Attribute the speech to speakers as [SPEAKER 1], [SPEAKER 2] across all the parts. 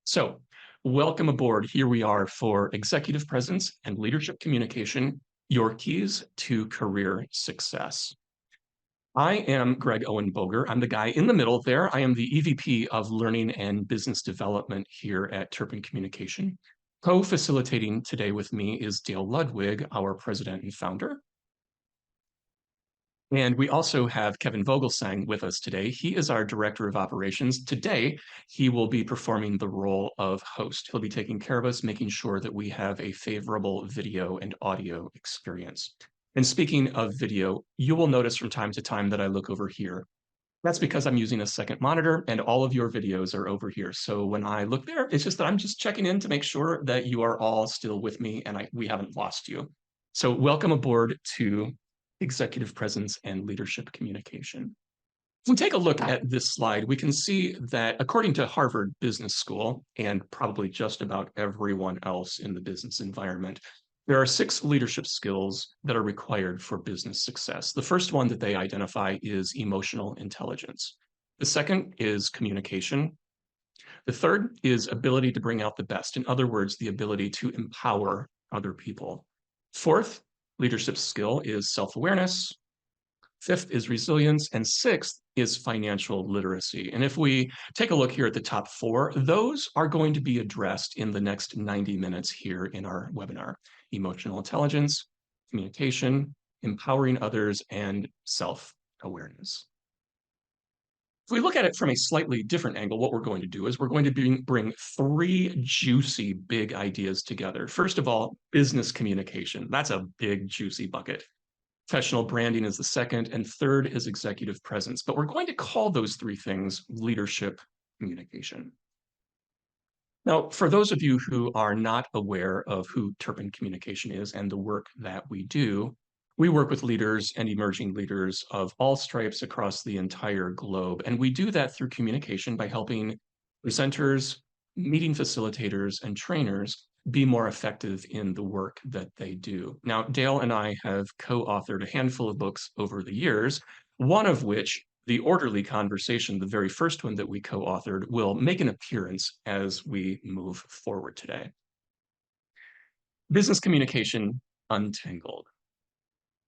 [SPEAKER 1] So, welcome aboard. Here we are for Executive Presence and Leadership Communication, your keys to career success. I am Greg Owen-Boger. I'm the guy in the middle there. I am the EVP of Learning and Business Development here at Turpin Communication. Co-facilitating today with me is Dale Ludwig, our president and founder. And we also have Kevin Vogelsang with us today. He is our Director of Operations. Today, he will be performing the role of host. He'll be taking care of us, making sure that we have a favorable video and audio experience. And speaking of video, you will notice from time to time that I look over here. That's because I'm using a second monitor and all of your videos are over here. So when I look there, it's just that I'm just checking in to make sure that you are all still with me and we haven't lost you. So welcome aboard to Executive Presence and Leadership Communication. If we take a look at this slide, we can see that according to Harvard Business School, and probably just about everyone else in the business environment, there are 6 leadership skills that are required for business success. The first one that they identify is emotional intelligence. The second is communication. The third is ability to bring out the best. In other words, the ability to empower other people. Fourth leadership skill is self-awareness. Fifth is resilience, and sixth is financial literacy. And if we take a look here at the top 4, those are going to be addressed in the next 90 minutes here in our webinar. Emotional intelligence, communication, empowering others, and self-awareness. If we look at it from a slightly different angle, what we're going to do is we're going to bring 3 juicy big ideas together. First of all, business communication. That's a big, juicy bucket. Professional branding is the second, and third is executive presence. But we're going to call those 3 things leadership communication. Now, for those of you who are not aware of who Turpin Communication is and the work that we do, we work with leaders and emerging leaders of all stripes across the entire globe. And we do that through communication by helping presenters, meeting facilitators, and trainers be more effective in the work that they do. Now, Dale and I have co-authored a handful of books over the years, one of which, The Orderly Conversation, the very first one that we co-authored, will make an appearance as we move forward today. Business communication untangled.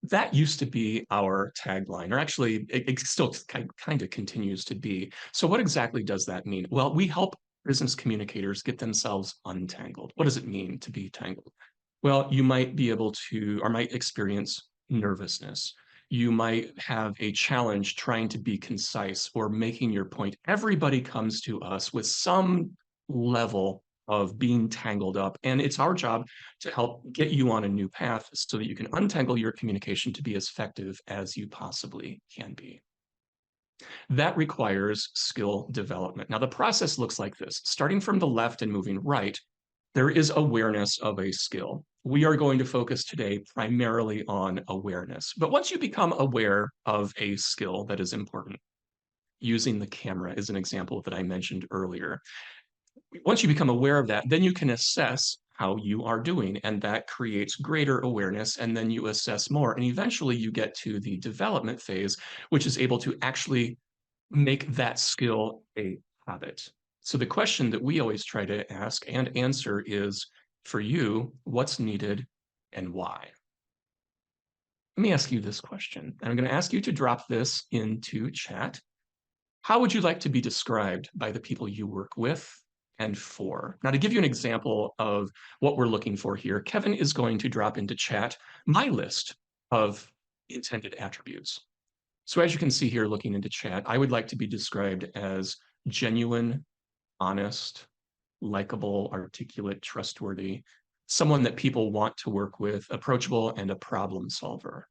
[SPEAKER 1] That used to be our tagline, or actually it still kind of continues to be. So what exactly does that mean? Well, we help business communicators get themselves untangled. What does it mean to be tangled? Well, you might be able to, or might experience nervousness. You might have a challenge trying to be concise or making your point. Everybody comes to us with some level of being tangled up. And it's our job to help get you on a new path so that you can untangle your communication to be as effective as you possibly can be. That requires skill development. Now, the process looks like this. Starting from the left and moving right, there is awareness of a skill. We are going to focus today primarily on awareness. But once you become aware of a skill that is important, using the camera is an example that I mentioned earlier. Once you become aware of that, then you can assess how you are doing, and that creates greater awareness, and then you assess more, and eventually you get to the development phase, which is able to actually make that skill a habit. So the question that we always try to ask and answer is, for you, what's needed and why? Let me ask you this question, and I'm going to ask you to drop this into chat. How would you like to be described by the people you work with and for? Now, to give you an example of what we're looking for here, Kevin is going to drop into chat my list of intended attributes. So as you can see here, looking into chat, I would like to be described as genuine, honest, likable, articulate, trustworthy, someone that people want to work with, approachable, and a problem solver.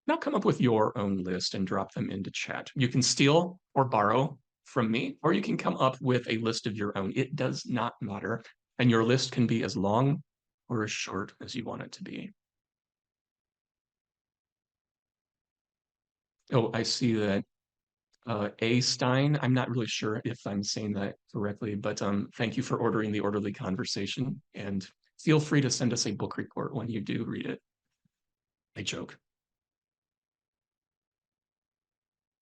[SPEAKER 1] Now come up with your own list and drop them into chat. You can steal or borrow from me, or you can come up with a list of your own. It does not matter. And your list can be as long or as short as you want it to be. Oh, I see that A. Stein, I'm not really sure if I'm saying that correctly, but thank you for ordering The Orderly Conversation, and feel free to send us a book report when you do read it. I joke.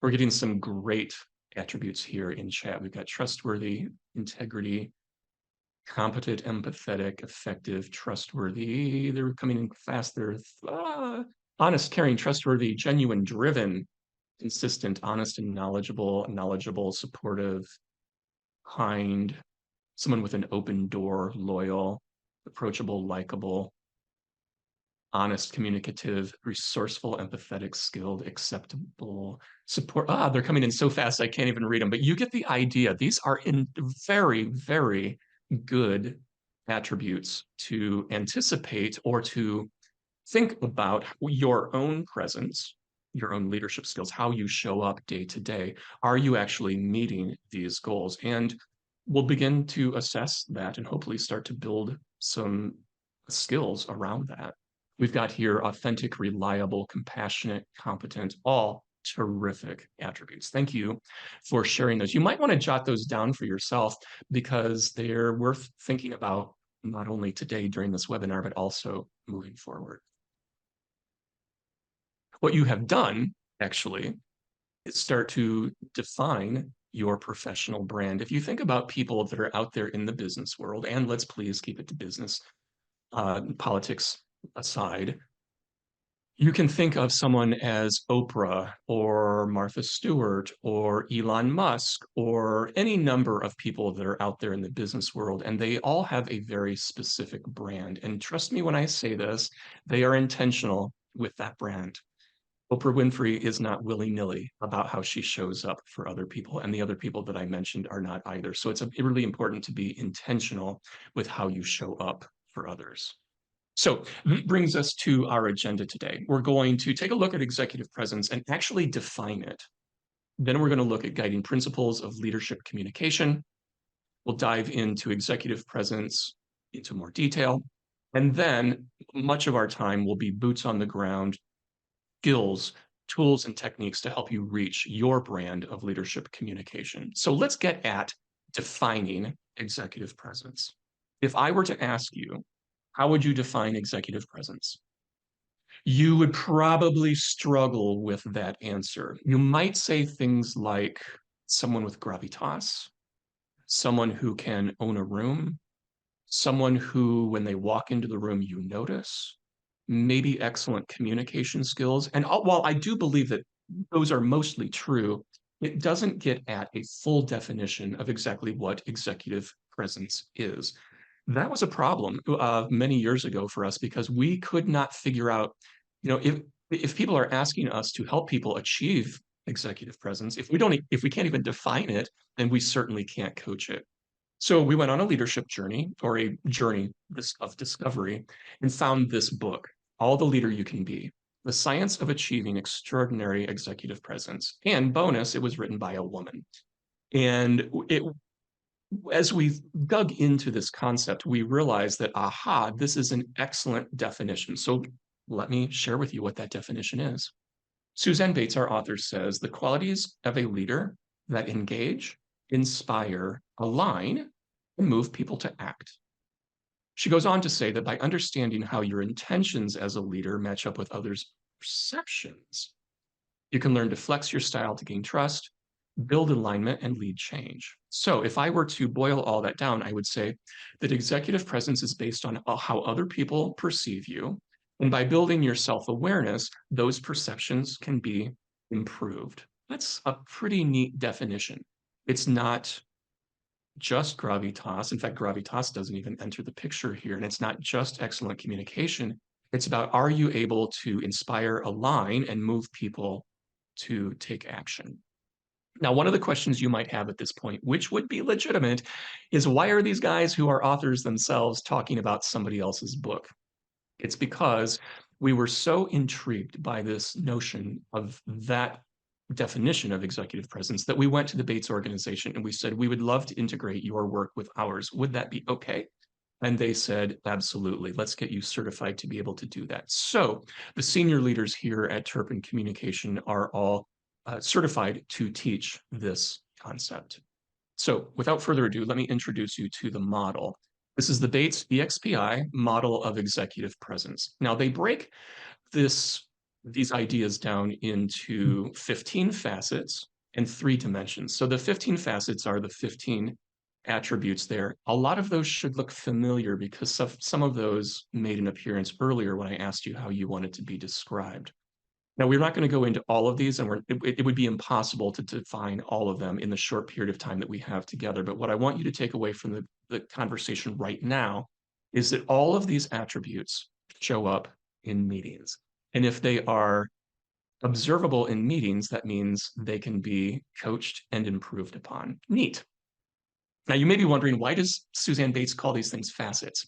[SPEAKER 1] We're getting some great attributes here in chat. We've got trustworthy, integrity, competent, empathetic, effective, trustworthy. They're coming in fast. They're honest, caring, trustworthy, genuine, driven, consistent, honest, and knowledgeable, supportive, kind, someone with an open door, loyal, approachable, likable, honest, communicative, resourceful, empathetic, skilled, acceptable, support. They're coming in so fast I can't even read them, but you get the idea. These are in very, very good attributes to anticipate or to think about your own presence, your own leadership skills, how you show up day to day. Are you actually meeting these goals? And we'll begin to assess that and hopefully start to build some skills around that. We've got here authentic, reliable, compassionate, competent, all terrific attributes. Thank you for sharing those. You might want to jot those down for yourself because they're worth thinking about not only today during this webinar, but also moving forward. What you have done, actually, is start to define your professional brand. If you think about people that are out there in the business world, and let's please keep it to business, politics aside, you can think of someone as Oprah or Martha Stewart or Elon Musk or any number of people that are out there in the business world, and they all have a very specific brand. And trust me when I say this, they are intentional with that brand. Oprah Winfrey is not willy-nilly about how she shows up for other people, and the other people that I mentioned are not either. So it's really important to be intentional with how you show up for others. So that brings us to our agenda today. We're going to take a look at executive presence and actually define it. Then we're going to look at guiding principles of leadership communication. We'll dive into executive presence into more detail. And then much of our time will be boots on the ground, skills, tools, and techniques to help you reach your brand of leadership communication. So let's get at defining executive presence. If I were to ask you, how would you define executive presence? You would probably struggle with that answer. You might say things like someone with gravitas, someone who can own a room, someone who, when they walk into the room, you notice, maybe excellent communication skills. And while I do believe that those are mostly true, it doesn't get at a full definition of exactly what executive presence is. That was a problem many years ago for us because we could not figure out, if people are asking us to help people achieve executive presence, if we can't even define it, then we certainly can't coach it. So we went on a leadership journey or a journey of discovery and found this book, All the Leader You Can Be, The Science of Achieving Extraordinary Executive Presence. And bonus, it was written by a woman. And as we dug into this concept, we realized that, this is an excellent definition. So let me share with you what that definition is. Suzanne Bates, our author, says the qualities of a leader that engage, inspire, align, and move people to act. She goes on to say that by understanding how your intentions as a leader match up with others' perceptions, you can learn to flex your style to gain trust, build alignment, and lead change. So if I were to boil all that down, I would say that executive presence is based on how other people perceive you. And by building your self-awareness, those perceptions can be improved. That's a pretty neat definition. It's not just gravitas. In fact, gravitas doesn't even enter the picture here. And it's not just excellent communication. It's about, are you able to inspire, align, and move people to take action? Now, one of the questions you might have at this point, which would be legitimate, is why are these guys who are authors themselves talking about somebody else's book? It's because we were so intrigued by this notion of that definition of executive presence that we went to the Bates organization and we said, we would love to integrate your work with ours. Would that be okay? And they said, absolutely, let's get you certified to be able to do that. So the senior leaders here at Turpin Communication are all certified to teach this concept. So without further ado, let me introduce you to the model. This is the Bates EXPI model of executive presence. Now they break these ideas down into 15 facets and 3 dimensions. So the 15 facets are the 15 attributes there. A lot of those should look familiar because some of those made an appearance earlier when I asked you how you wanted to be described. Now, we're not going to go into all of these, and it would be impossible to define all of them in the short period of time that we have together. But what I want you to take away from the conversation right now is that all of these attributes show up in meetings. And if they are observable in meetings, that means they can be coached and improved upon. Neat. Now, you may be wondering, why does Suzanne Bates call these things facets?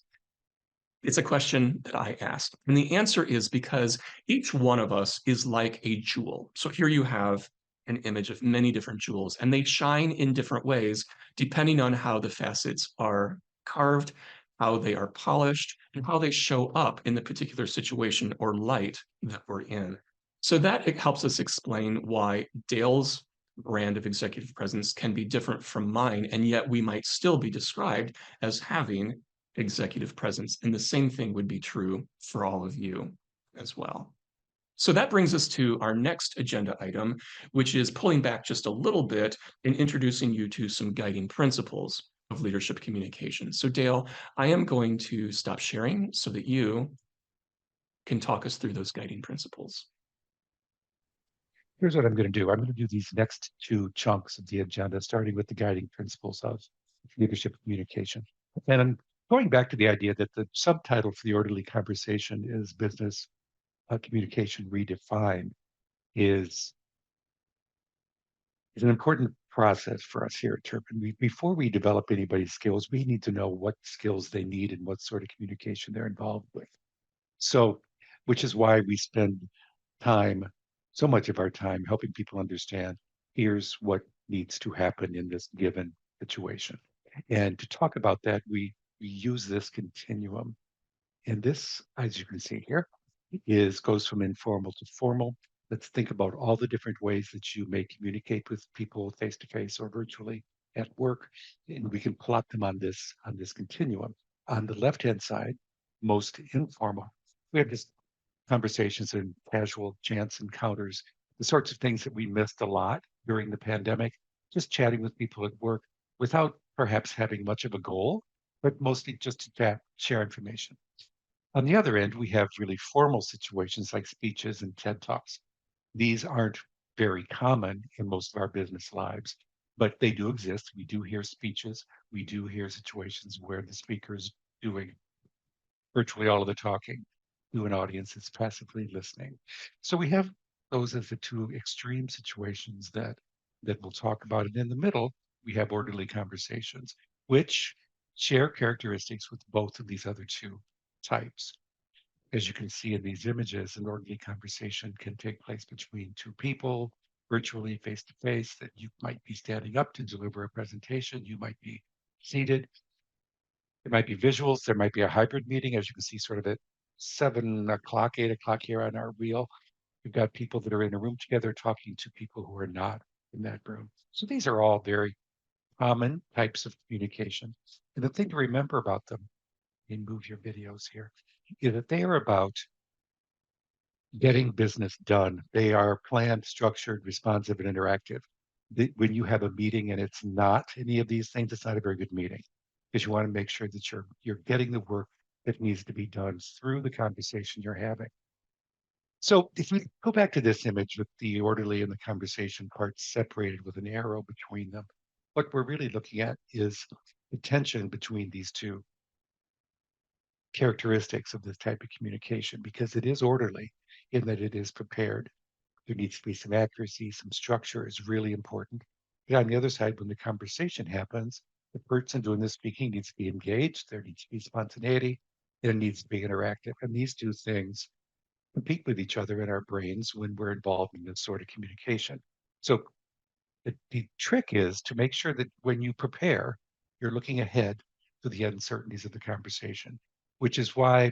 [SPEAKER 1] It's a question that I asked. And the answer is because each one of us is like a jewel. So here you have an image of many different jewels, and they shine in different ways depending on how the facets are carved, how they are polished, and how they show up in the particular situation or light that we're in. So that it helps us explain why Dale's brand of executive presence can be different from mine, and yet we might still be described as having executive presence. And the same thing would be true for all of you as well. So that brings us to our next agenda item, which is pulling back just a little bit and introducing you to some guiding principles of leadership communication. So Dale, I am going to stop sharing so that you can talk us through those guiding principles.
[SPEAKER 2] Here's what I'm going to do. I'm going to do these next two chunks of the agenda, starting with the guiding principles of leadership communication. And I'm going back to the idea that the subtitle for the orderly conversation is business communication redefined is an important process for us here at Turpin. Before we develop anybody's skills, we need to know what skills they need and what sort of communication they're involved with. So, which is why we spend time, so much of our time, helping people understand here's what needs to happen in this given situation. And to talk about that, we use this continuum. And this, as you can see here, goes from informal to formal. Let's think about all the different ways that you may communicate with people face to face or virtually at work, and we can plot them on this continuum. On the left-hand side, most informal, we have just conversations and casual chance encounters, the sorts of things that we missed a lot during the pandemic, just chatting with people at work without perhaps having much of a goal, but mostly just to chat, share information. On the other end, we have really formal situations like speeches and TED Talks. These aren't very common in most of our business lives, but they do exist. We do hear speeches. We do hear situations where the speaker is doing virtually all of the talking to an audience that's passively listening. So we have those as the two extreme situations that we'll talk about. And in the middle, we have orderly conversations, which share characteristics with both of these other two types. As you can see in these images, an orderly conversation can take place between two people, virtually face to face, that you might be standing up to deliver a presentation. You might be seated. There might be visuals. There might be a hybrid meeting, as you can see sort of at 7 o'clock, 8 o'clock here on our wheel. We've got people that are in a room together talking to people who are not in that room. So these are all very common types of communication. And the thing to remember about them, and move your videos here, is that they are about getting business done. They are planned, structured, responsive, and interactive. When you have a meeting and it's not any of these things, it's not a very good meeting because you want to make sure that you're getting the work that needs to be done through the conversation you're having. So if we go back to this image with the orderly and the conversation parts separated with an arrow between them, what we're really looking at is the tension between these two characteristics of this type of communication because it is orderly in that it is prepared. There needs to be some accuracy, some structure is really important. But on the other side, when the conversation happens, the person doing the speaking needs to be engaged, there needs to be spontaneity, and it needs to be interactive. And these two things compete with each other in our brains when we're involved in this sort of communication. So the trick is to make sure that when you prepare, you're looking ahead to the uncertainties of the conversation, which is why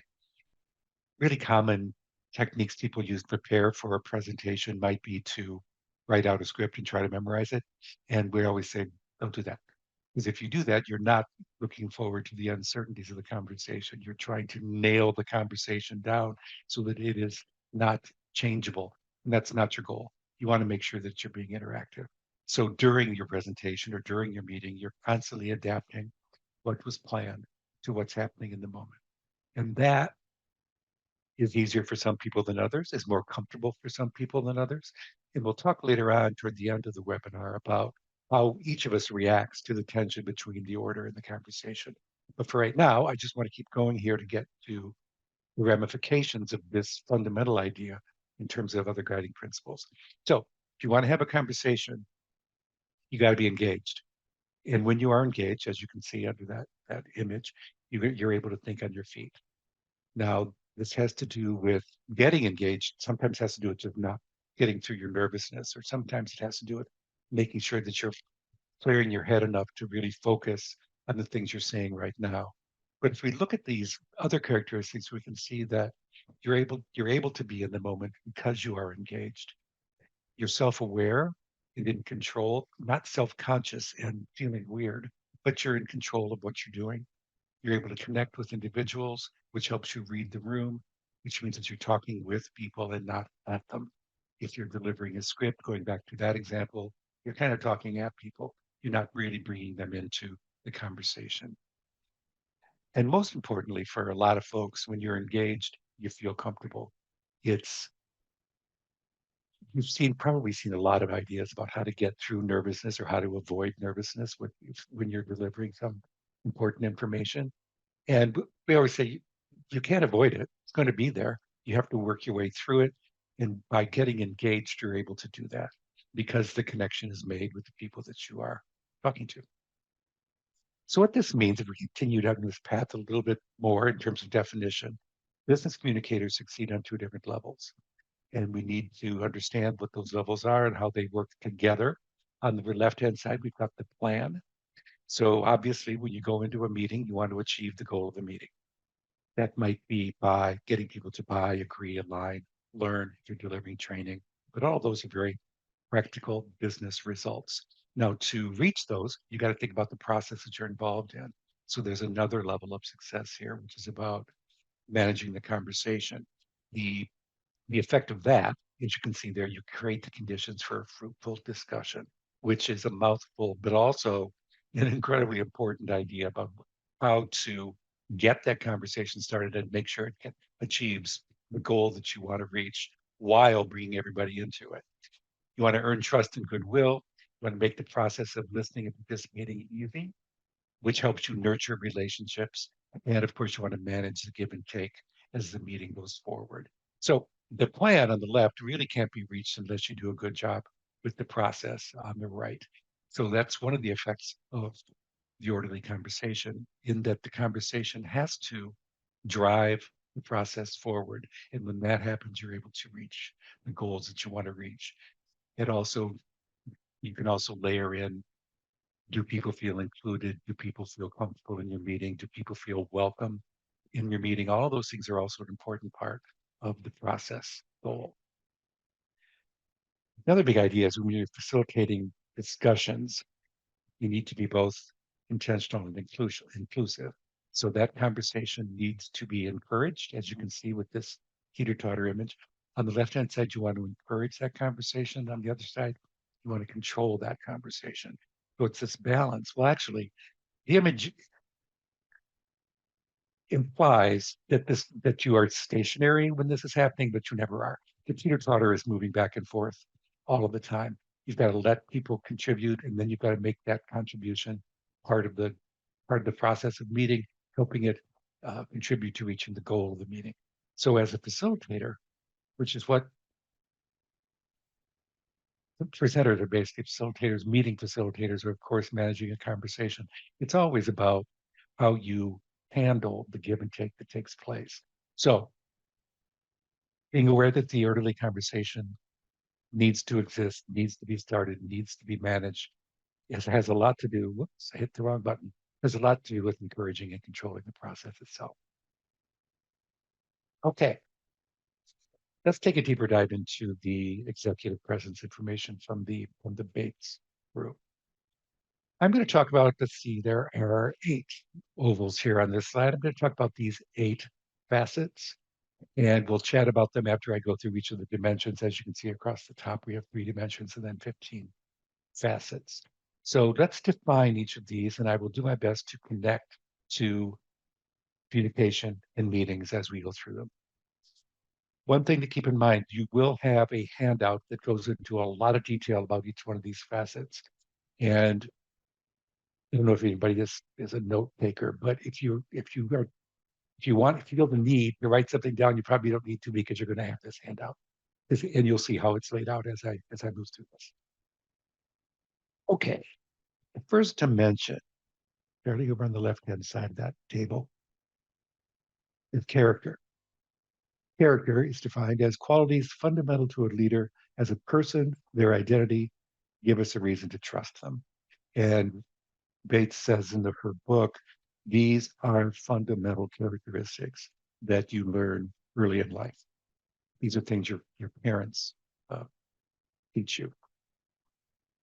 [SPEAKER 2] really common techniques people use to prepare for a presentation might be to write out a script and try to memorize it. And we always say, don't do that. Because if you do that, you're not looking forward to the uncertainties of the conversation. You're trying to nail the conversation down so that it is not changeable. And that's not your goal. You want to make sure that you're being interactive. So during your presentation or during your meeting, you're constantly adapting what was planned to what's happening in the moment. And that is easier for some people than others, is more comfortable for some people than others. And we'll talk later on toward the end of the webinar about how each of us reacts to the tension between the order and the conversation. But for right now, I just want to keep going here to get to the ramifications of this fundamental idea in terms of other guiding principles. So if you want to have a conversation, you got to be engaged. And when you are engaged, as you can see under that image, you're able to think on your feet. Now, this has to do with getting engaged, sometimes has to do with just not getting through your nervousness, or sometimes it has to do with making sure that you're clearing your head enough to really focus on the things you're saying right now. But if we look at these other characteristics, we can see that you're able to be in the moment because you are engaged. You're self-aware and in control, not self-conscious and feeling weird, but you're in control of what you're doing. You're able to connect with individuals, which helps you read the room, which means that you're talking with people and not at them. If you're delivering a script, going back to that example, you're kind of talking at people. You're not really bringing them into the conversation. And most importantly, for a lot of folks, when you're engaged, you feel comfortable. It's You've probably seen a lot of ideas about how to get through nervousness or how to avoid nervousness when you're delivering some important information. And we always say you can't avoid it. It's going to be there. You have to work your way through it. And by getting engaged, you're able to do that because the connection is made with the people that you are talking to. So what this means, if we continue down this path a little bit more in terms of definition, business communicators succeed on two different levels. And we need to understand what those levels are and how they work together. On the left-hand side, we've got the plan. So obviously, when you go into a meeting, you want to achieve the goal of the meeting. That might be by getting people to buy, agree, align, learn if you're delivering training. But all those are very practical business results. Now, to reach those, you got to think about the process that you're involved in. So there's another level of success here, which is about managing the conversation. The the effect of that, as you can see there, you create the conditions for a fruitful discussion, which is a mouthful, but also an incredibly important idea about how to get that conversation started and make sure it achieves the goal that you want to reach while bringing everybody into it. You want to earn trust and goodwill. You want to make the process of listening and participating easy, which helps you nurture relationships. And of course, you want to manage the give and take as the meeting goes forward. So the plan on the left really can't be reached unless you do a good job with the process on the right. So that's one of the effects of the orderly conversation, in that the conversation has to drive the process forward. And when that happens, you're able to reach the goals that you want to reach. It also, you can also layer in, do people feel included? Do people feel comfortable in your meeting? Do people feel welcome in your meeting? All of those things are also an important part of the process goal. Another big idea is when you're facilitating discussions, you need to be both intentional and inclusive. So that conversation needs to be encouraged, as you can see with this teeter-totter image. On the left-hand side, you want to encourage that conversation. On the other side, you want to control that conversation. So it's this balance. Well, actually, the image implies that you are stationary when this is happening, but you never are. The teeter-totter is moving back and forth all of the time. You've got to let people contribute, and then you've got to make that contribution part of the process of meeting, helping it contribute to reaching the goal of the meeting. So as a facilitator, which is what presenters are basically facilitators, meeting facilitators, or of course managing a conversation. It's always about how you handle the give and take that takes place. So being aware that the orderly conversation needs to exist, needs to be started, needs to be managed, has a lot to do, whoops, I hit the wrong button, has a lot to do with encouraging and controlling the process itself. Okay, let's take a deeper dive into the executive presence information from the Bates group. I'm going to talk about, let's see, there are 8 ovals here on this slide. I'm going to talk about these 8 facets, and we'll chat about them after I go through each of the dimensions. As you can see across the top, we have 3 dimensions and then 15. facets. So let's define each of these, and I will do my best to connect to communication and meetings as we go through them. One thing to keep in mind, you will have a handout that goes into a lot of detail about each one of these facets. And I don't know if anybody is a note taker, but if you want, if you feel the need to write something down, you probably don't need to because you're going to have this handout. And you'll see how it's laid out as I move through this. Okay, the first to mention, fairly over on the left-hand side of that table, is character. Character is defined as qualities fundamental to a leader as a person, their identity, give us a reason to trust them. And Bates says in her book, these are fundamental characteristics that you learn early in life. These are things your parents uh, teach you.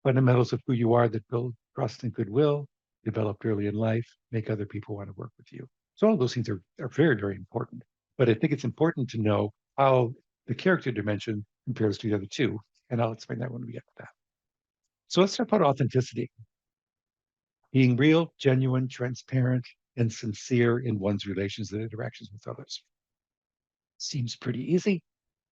[SPEAKER 2] Fundamentals of who you are that build trust and goodwill, developed early in life, make other people want to work with you. So all those things are very, very important. But I think it's important to know how the character dimension compares to the other two. And I'll explain that when we get to that. So let's talk about authenticity. Being real, genuine, transparent, and sincere in one's relations and interactions with others. Seems pretty easy.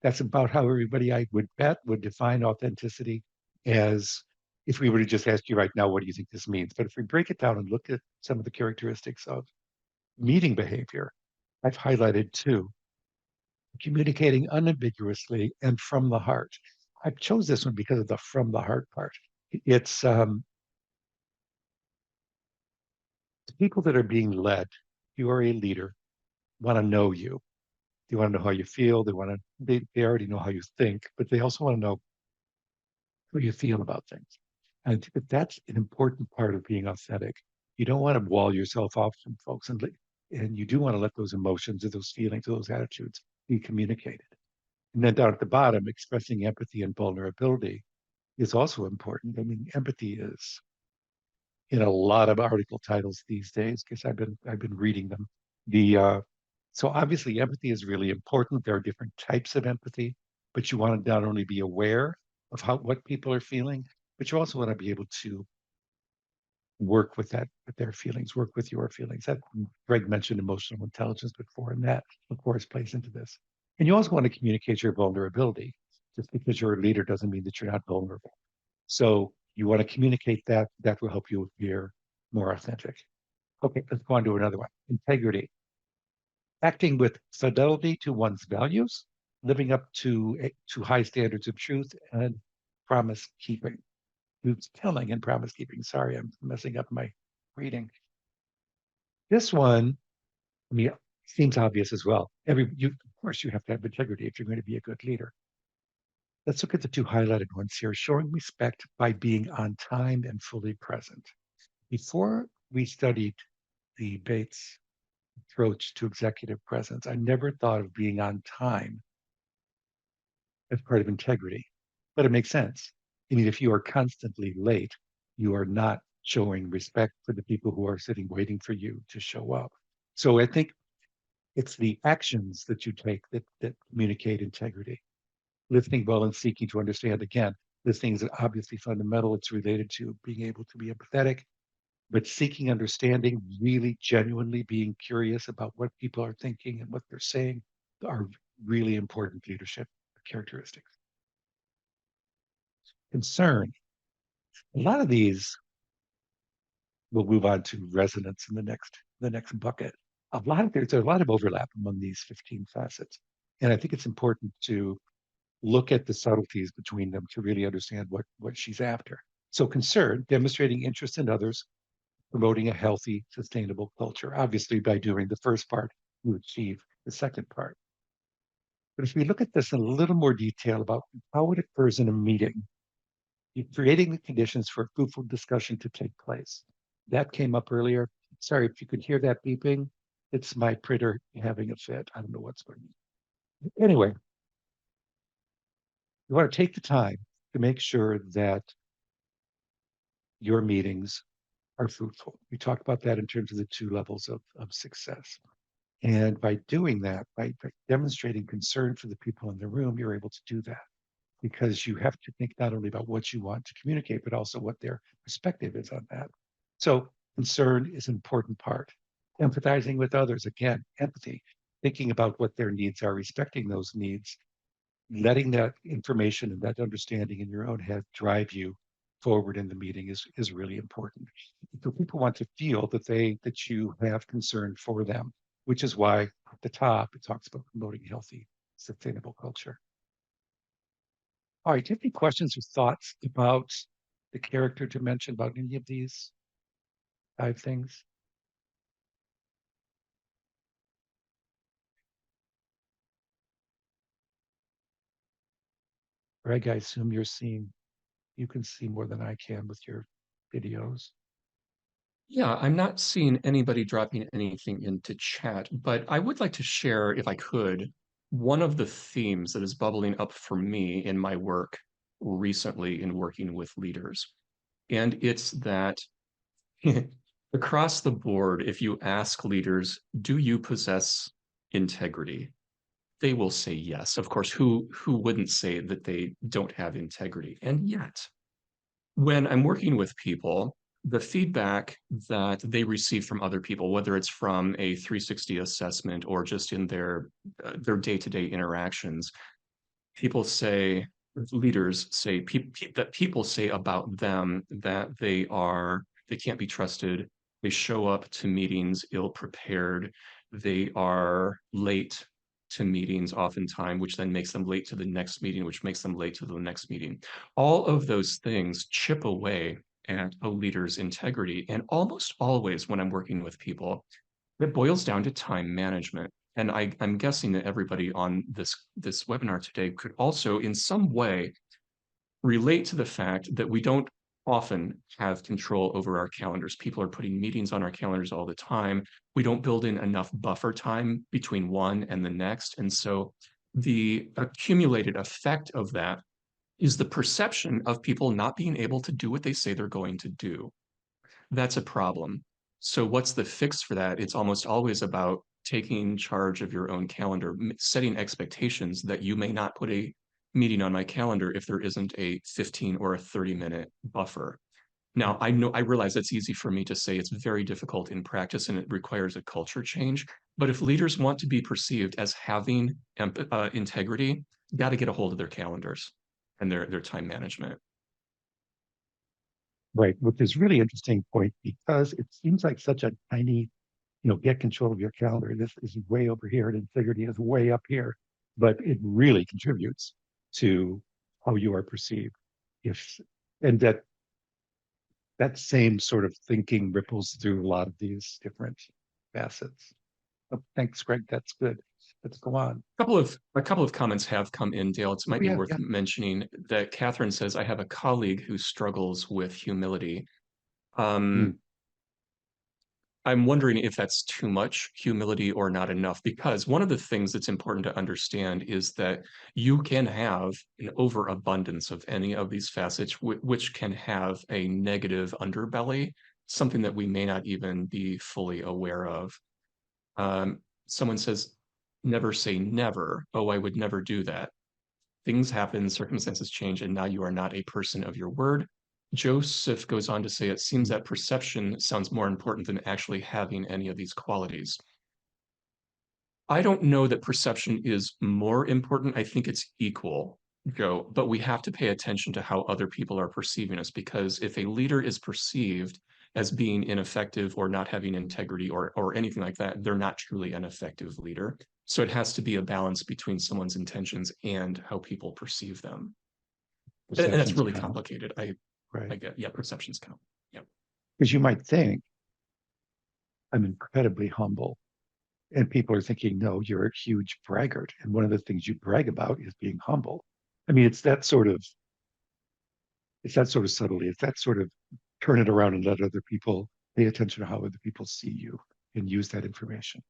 [SPEAKER 2] That's about how everybody, I would bet, would define authenticity as if we were to just ask you right now, what do you think this means? But if we break it down and look at some of the characteristics of meeting behavior, I've highlighted two: communicating unambiguously and from the heart. I chose this one because of the from the heart part. It's the people that are being led. You are a leader, want to know you. They want to know how you feel. They already know how you think, but they also want to know how you feel about things. And I think that that's an important part of being authentic. You don't want to wall yourself off from folks, and you do want to let those emotions or those feelings or those attitudes be communicated. And then down at the bottom, expressing empathy and vulnerability is also important. I mean, empathy is in a lot of article titles these days because I've been reading them. The So obviously empathy is really important. There are different types of empathy, but you want to not only be aware of what people are feeling, but you also want to be able to work with their feelings, work with your feelings. That Greg mentioned emotional intelligence before, and that of course plays into this. And you also want to communicate your vulnerability. Just because you're a leader doesn't mean that you're not vulnerable. So you want to communicate that. That will help you appear more authentic. Okay, let's go on to another one. Integrity. Acting with fidelity to one's values, living up to high standards of truth, and promise keeping. Truth telling and promise keeping. Sorry, I'm messing up my reading. This one, I mean, seems obvious as well. Of course, you have to have integrity if you're going to be a good leader. Let's look at the two highlighted ones here. Showing respect by being on time and fully present. Before we studied the Bates approach to executive presence, I never thought of being on time as part of integrity, but it makes sense. I mean, if you are constantly late, you are not showing respect for the people who are sitting waiting for you to show up. So I think it's the actions that you take that communicate integrity. Listening well and seeking to understand. Again, listening is obviously fundamental. It's related to being able to be empathetic, but seeking understanding, really genuinely being curious about what people are thinking and what they're saying are really important leadership characteristics. Concern. A lot of these will move on to resonance in the next bucket. There's a lot of overlap among these 15 facets. And I think it's important to look at the subtleties between them to really understand what she's after. So concern, demonstrating interest in others, promoting a healthy, sustainable culture. Obviously, by doing the first part, you achieve the second part. But if we look at this in a little more detail about how it occurs in a meeting, you're creating the conditions for fruitful discussion to take place. That came up earlier. Sorry if you could hear that beeping. It's my printer having a fit. I don't know what's going on. Anyway, you want to take the time to make sure that your meetings are fruitful. We talked about that in terms of the two levels of success. And by doing that, by demonstrating concern for the people in the room, you're able to do that. because you have to think not only about what you want to communicate, but also what their perspective is on that. So concern is an important part. Empathizing with others, again, empathy, thinking about what their needs are, respecting those needs, letting that information and that understanding in your own head drive you forward in the meeting is really important. So people want to feel that you have concern for them, which is why at the top it talks about promoting healthy, sustainable culture. All right, do you have any questions or thoughts about the character dimension, about any of these 5 things? Greg, I assume you can see more than I can with your videos.
[SPEAKER 1] Yeah, I'm not seeing anybody dropping anything into chat, but I would like to share, if I could, one of the themes that is bubbling up for me in my work recently in working with leaders. And it's that across the board, if you ask leaders, do you possess integrity? They will say yes. Of course, who wouldn't say that they don't have integrity? And yet, when I'm working with people, the feedback that they receive from other people, whether it's from a 360 assessment or just in their day-to-day interactions, people say, leaders say, that people say about them that they can't be trusted. They show up to meetings ill prepared. They are late to meetings oftentimes, which then makes them late to the next meeting, which makes them late to the next meeting. All of those things chip away at a leader's integrity. And almost always when I'm working with people, it boils down to time management. And I'm guessing that everybody on this webinar today could also, in some way, relate to the fact that we don't often have control over our calendars. People are putting meetings on our calendars all the time. We don't build in enough buffer time between one and the next. And so the accumulated effect of that is the perception of people not being able to do what they say they're going to do. That's a problem. So what's the fix for that? It's almost always about taking charge of your own calendar, setting expectations that you may not put a meeting on my calendar if there isn't a 15 or a 30-minute buffer. Now, I realize that's easy for me to say. It's very difficult in practice and it requires a culture change. But if leaders want to be perceived as having integrity, got to get a hold of their calendars and their time management.
[SPEAKER 2] Right, which is really interesting point because it seems like such a tiny, get control of your calendar. This is way over here, and integrity is way up here, but it really contributes to how you are perceived. If and that same sort of thinking ripples through a lot of these different facets. Oh, thanks, Greg. That's good. Let's go on.
[SPEAKER 1] A couple of comments have come in, Dale. It
[SPEAKER 2] Oh
[SPEAKER 1] might be
[SPEAKER 2] yeah,
[SPEAKER 1] worth
[SPEAKER 2] yeah.
[SPEAKER 1] mentioning that Catherine says, I have a colleague who struggles with humility.
[SPEAKER 2] Hmm.
[SPEAKER 1] Um, I'm wondering if that's too much humility or not enough, because one of the things that's important to understand is that you can have an overabundance of any of these facets, which can have a negative underbelly, something that we may not even be fully aware of. Someone says, never say never. Oh, I would never do that. Things happen, circumstances change, and now you are not a person of your word. Joseph goes on to say, it seems that perception sounds more important than actually having any of these qualities. I don't know that perception is more important. I think it's equal, Joe, but we have to pay attention to how other people are perceiving us, because if a leader is perceived as being ineffective or not having integrity or anything like that, they're not truly an effective leader. So it has to be a balance between someone's intentions and how people perceive them. And that's
[SPEAKER 2] Perceptions
[SPEAKER 1] really
[SPEAKER 2] count,
[SPEAKER 1] complicated. I
[SPEAKER 2] right?
[SPEAKER 1] get, yeah, perceptions count. Yeah.
[SPEAKER 2] Because you might think I'm incredibly humble, and people are thinking, no, you're a huge braggart, and one of the things you brag about is being humble. I mean, it's that sort of subtlety. It's that sort of turn it around and let other people pay attention to how other people see you and use that information.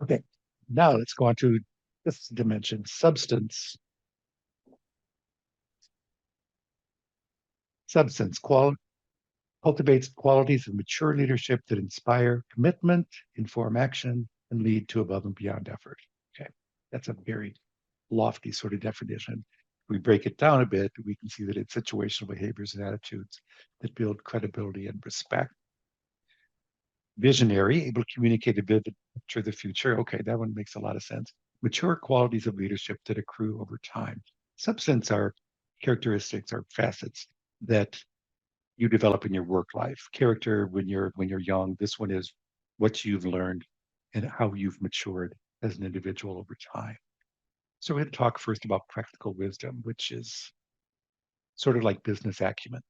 [SPEAKER 2] Okay, now let's go on to this dimension, substance. Substance cultivates qualities of mature leadership that inspire commitment, inform action, and lead to above and beyond effort. Okay, that's a very lofty sort of definition. we break it down a bit, we can see that it's situational behaviors and attitudes that build credibility and respect. Visionary, able to communicate a vivid picture of the future. Okay, that one makes a lot of sense. Mature qualities of leadership that accrue over time. Substance are characteristics or facets that you develop in your work life. Character when you're young. This one is what you've learned and how you've matured as an individual over time. So we're going to talk first about practical wisdom, which is sort of like business acumen,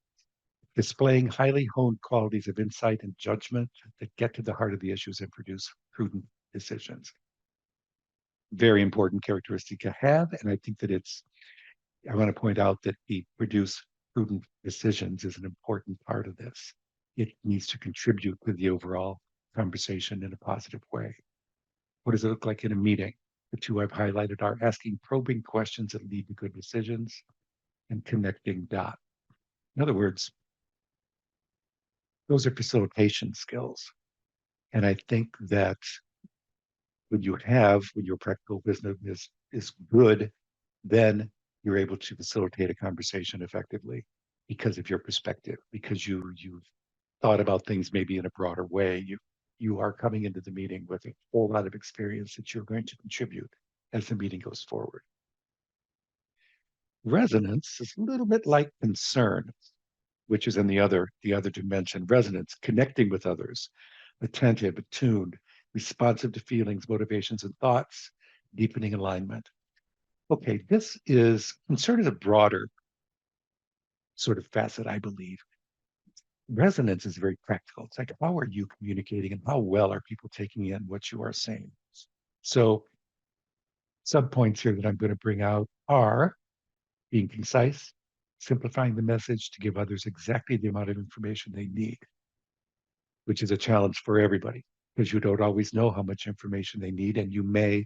[SPEAKER 2] displaying highly honed qualities of insight and judgment that get to the heart of the issues and produce prudent decisions. Very important characteristic to have. And I think that I want to point out that the produce prudent decisions is an important part of this. It needs to contribute to the overall conversation in a positive way. What does it look like in a meeting? The two I've highlighted are asking probing questions that lead to good decisions and connecting dots. In other words, those are facilitation skills. And I think that when your practical wisdom is good, then you're able to facilitate a conversation effectively because of your perspective, because you've thought about things maybe in a broader way. You are coming into the meeting with a whole lot of experience that you're going to contribute as the meeting goes forward. Resonance is a little bit like concern, which is in the other dimension. Resonance, connecting with others, attentive, attuned, responsive to feelings, motivations, and thoughts, deepening alignment. Okay, this is concern is a broader sort of facet, I believe. Resonance is very practical. It's like, how are you communicating and how well are people taking in what you are saying? So, sub points here that I'm going to bring out are being concise, simplifying the message to give others exactly the amount of information they need, which is a challenge for everybody because you don't always know how much information they need, and you may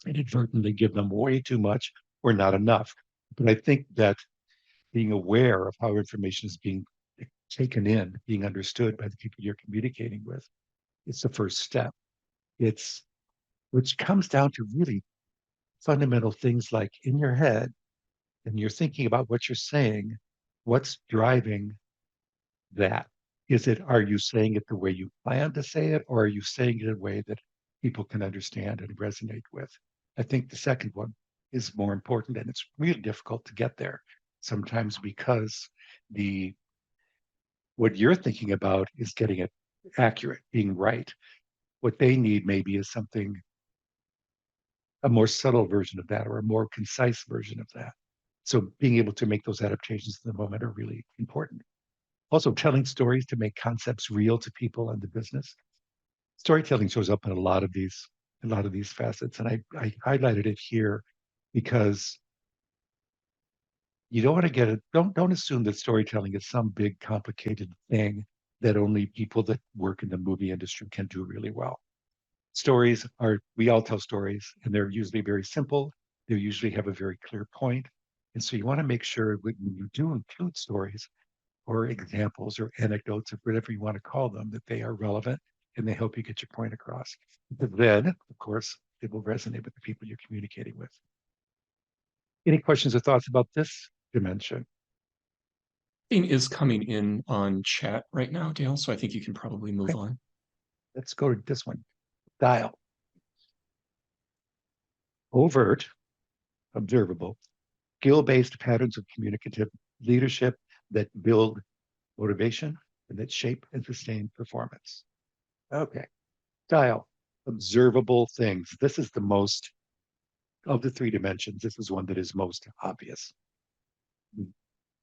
[SPEAKER 2] inadvertently give them way too much or not enough. But I think that being aware of how information is being taken in, being understood by the people you're communicating with, it's the first step. It's which comes down to really fundamental things like in your head, and you're thinking about what you're saying, what's driving that? Are you saying it the way you plan to say it, or are you saying it in a way that people can understand and resonate with? I think the second one is more important, and it's really difficult to get there sometimes because the what you're thinking about is getting it accurate, being right. What they need maybe is something, a more subtle version of that or a more concise version of that. So being able to make those adaptations in the moment are really important. Also, telling stories to make concepts real to people and the business. Storytelling shows up in a lot of these facets, and I highlighted it here because you don't want to get it. Don't assume that storytelling is some big complicated thing that only people that work in the movie industry can do really well. We all tell stories, and they're usually very simple. They usually have a very clear point, and so you want to make sure when you do include stories or examples or anecdotes or whatever you want to call them, that they are relevant and they help you get your point across. But then, of course, it will resonate with the people you're communicating with. Any questions or thoughts about this dimension?
[SPEAKER 1] Is coming in on chat right now, Dale, so I think you can probably move
[SPEAKER 2] Okay,
[SPEAKER 1] on.
[SPEAKER 2] let's go to this one. Dial. Overt, observable, skill-based patterns of communicative leadership that build motivation and that shape and sustain performance. Okay. Style, observable things. This is the most of the three dimensions. This is one that is most obvious.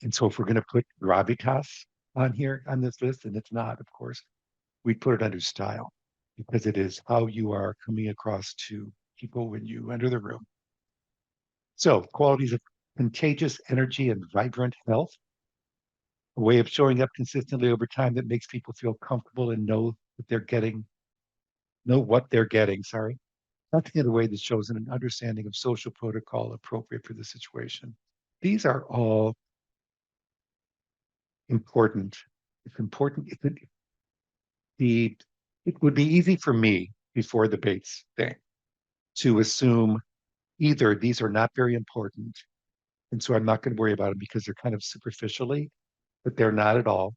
[SPEAKER 2] And so if we're going to put gravitas on here on this list, and it's not, of course, we put it under style because it is how you are coming across to people when you enter the room. So qualities of contagious energy and vibrant health, a way of showing up consistently over time that makes people feel comfortable and know what they're getting, sorry. Acting in a way that shows an understanding of social protocol appropriate for the situation. These are all important. It's important. It would be easy for me before the Bates thing to assume either these are not very important And so I'm not going to worry about them because they're kind of superficially, but they're not at all.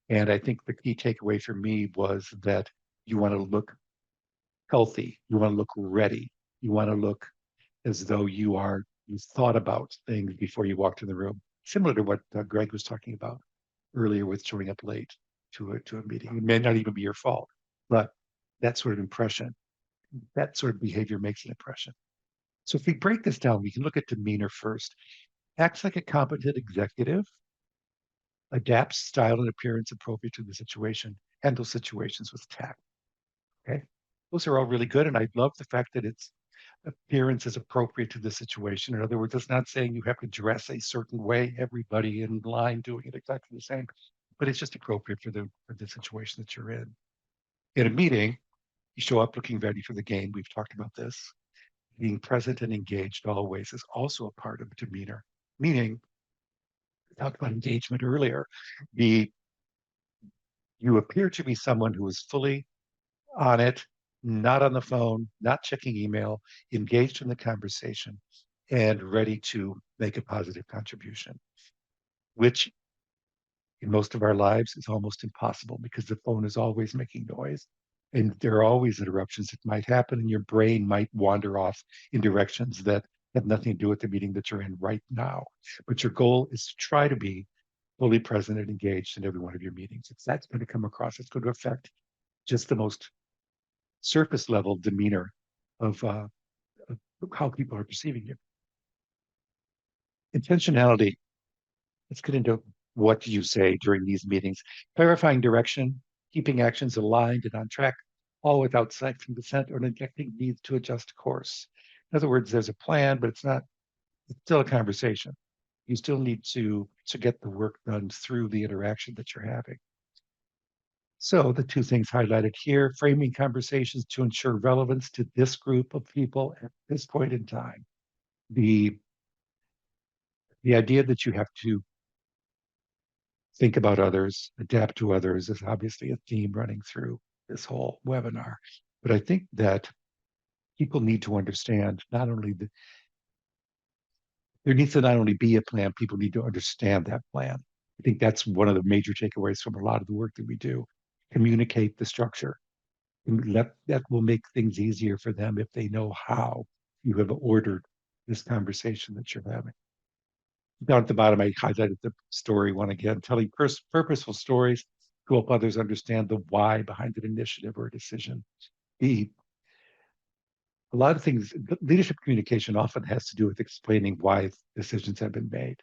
[SPEAKER 2] And I think the key takeaway for me was that you want to look healthy, you want to look ready, you want to look as though you thought about things before you walked in the room, similar to what Greg was talking about earlier with showing up late to a meeting. It may not even be your fault, but that sort of impression, that sort of behavior makes an impression. So if we break this down, we can look at demeanor first. Acts like a competent executive, adapts style and appearance appropriate to the situation, handles situations with tact. Okay. Those are all really good. And I love the fact that its appearance is appropriate to the situation. In other words, it's not saying you have to dress a certain way, everybody in line doing it exactly the same, but it's just appropriate for the situation that you're in. In a meeting, you show up looking ready for the game. We've talked about this. Being present and engaged always is also a part of demeanor. Meaning, we talked about engagement earlier. The You appear to be someone who is fully on it, not on the phone, not checking email, engaged in the conversation, and ready to make a positive contribution, which in most of our lives is almost impossible because the phone is always making noise. And there are always interruptions that might happen, and your brain might wander off in directions that have nothing to do with the meeting that you're in right now. But your goal is to try to be fully present and engaged in every one of your meetings. If that's going to come across, it's going to affect just the most surface level demeanor of how people are perceiving you. Intentionality. Let's get into what do you say during these meetings. Clarifying direction, keeping actions aligned and on track, all without citing dissent or neglecting needs to adjust course. In other words, there's a plan, but it's still a conversation. You still need to get the work done through the interaction that you're having. So the two things highlighted here, framing conversations to ensure relevance to this group of people at this point in time. The the idea that you have to think about others, adapt to others is obviously a theme running through this whole webinar. But I think that people need to understand not only there needs to not only be a plan, people need to understand that plan. I think that's one of the major takeaways from a lot of the work that we do. Communicate the structure. And that will make things easier for them if they know how you have ordered this conversation that you're having. Down at the bottom, I highlighted the story one again, telling purposeful stories to help others understand the why behind an initiative or a decision. The A lot of things, leadership communication often has to do with explaining why decisions have been made,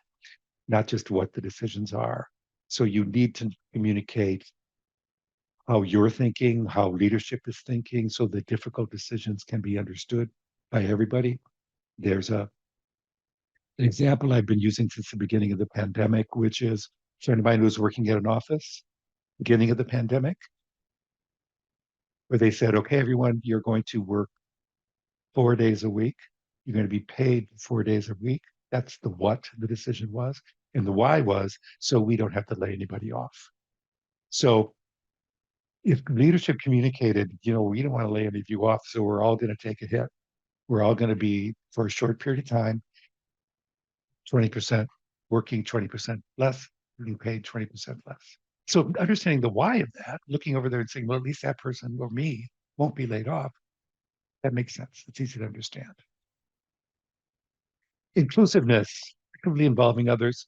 [SPEAKER 2] not just what the decisions are. So you need to communicate how you're thinking, how leadership is thinking, so that difficult decisions can be understood by everybody. There's an example I've been using since the beginning of the pandemic, which is a friend of mine who was working at an office, beginning of the pandemic, where they said, okay, everyone, you're going to work 4 days a week. You're going to be paid 4 days a week. That's the what the decision was. And the why was so we don't have to lay anybody off. So if leadership communicated, we don't want to lay any of you off, so we're all going to take a hit. We're all going to be, for a short period of time, 20% working 20% less, being paid 20% less. So understanding the why of that, looking over there and saying, well, at least that person or me won't be laid off, that makes sense. It's easy to understand. Inclusiveness, actively involving others,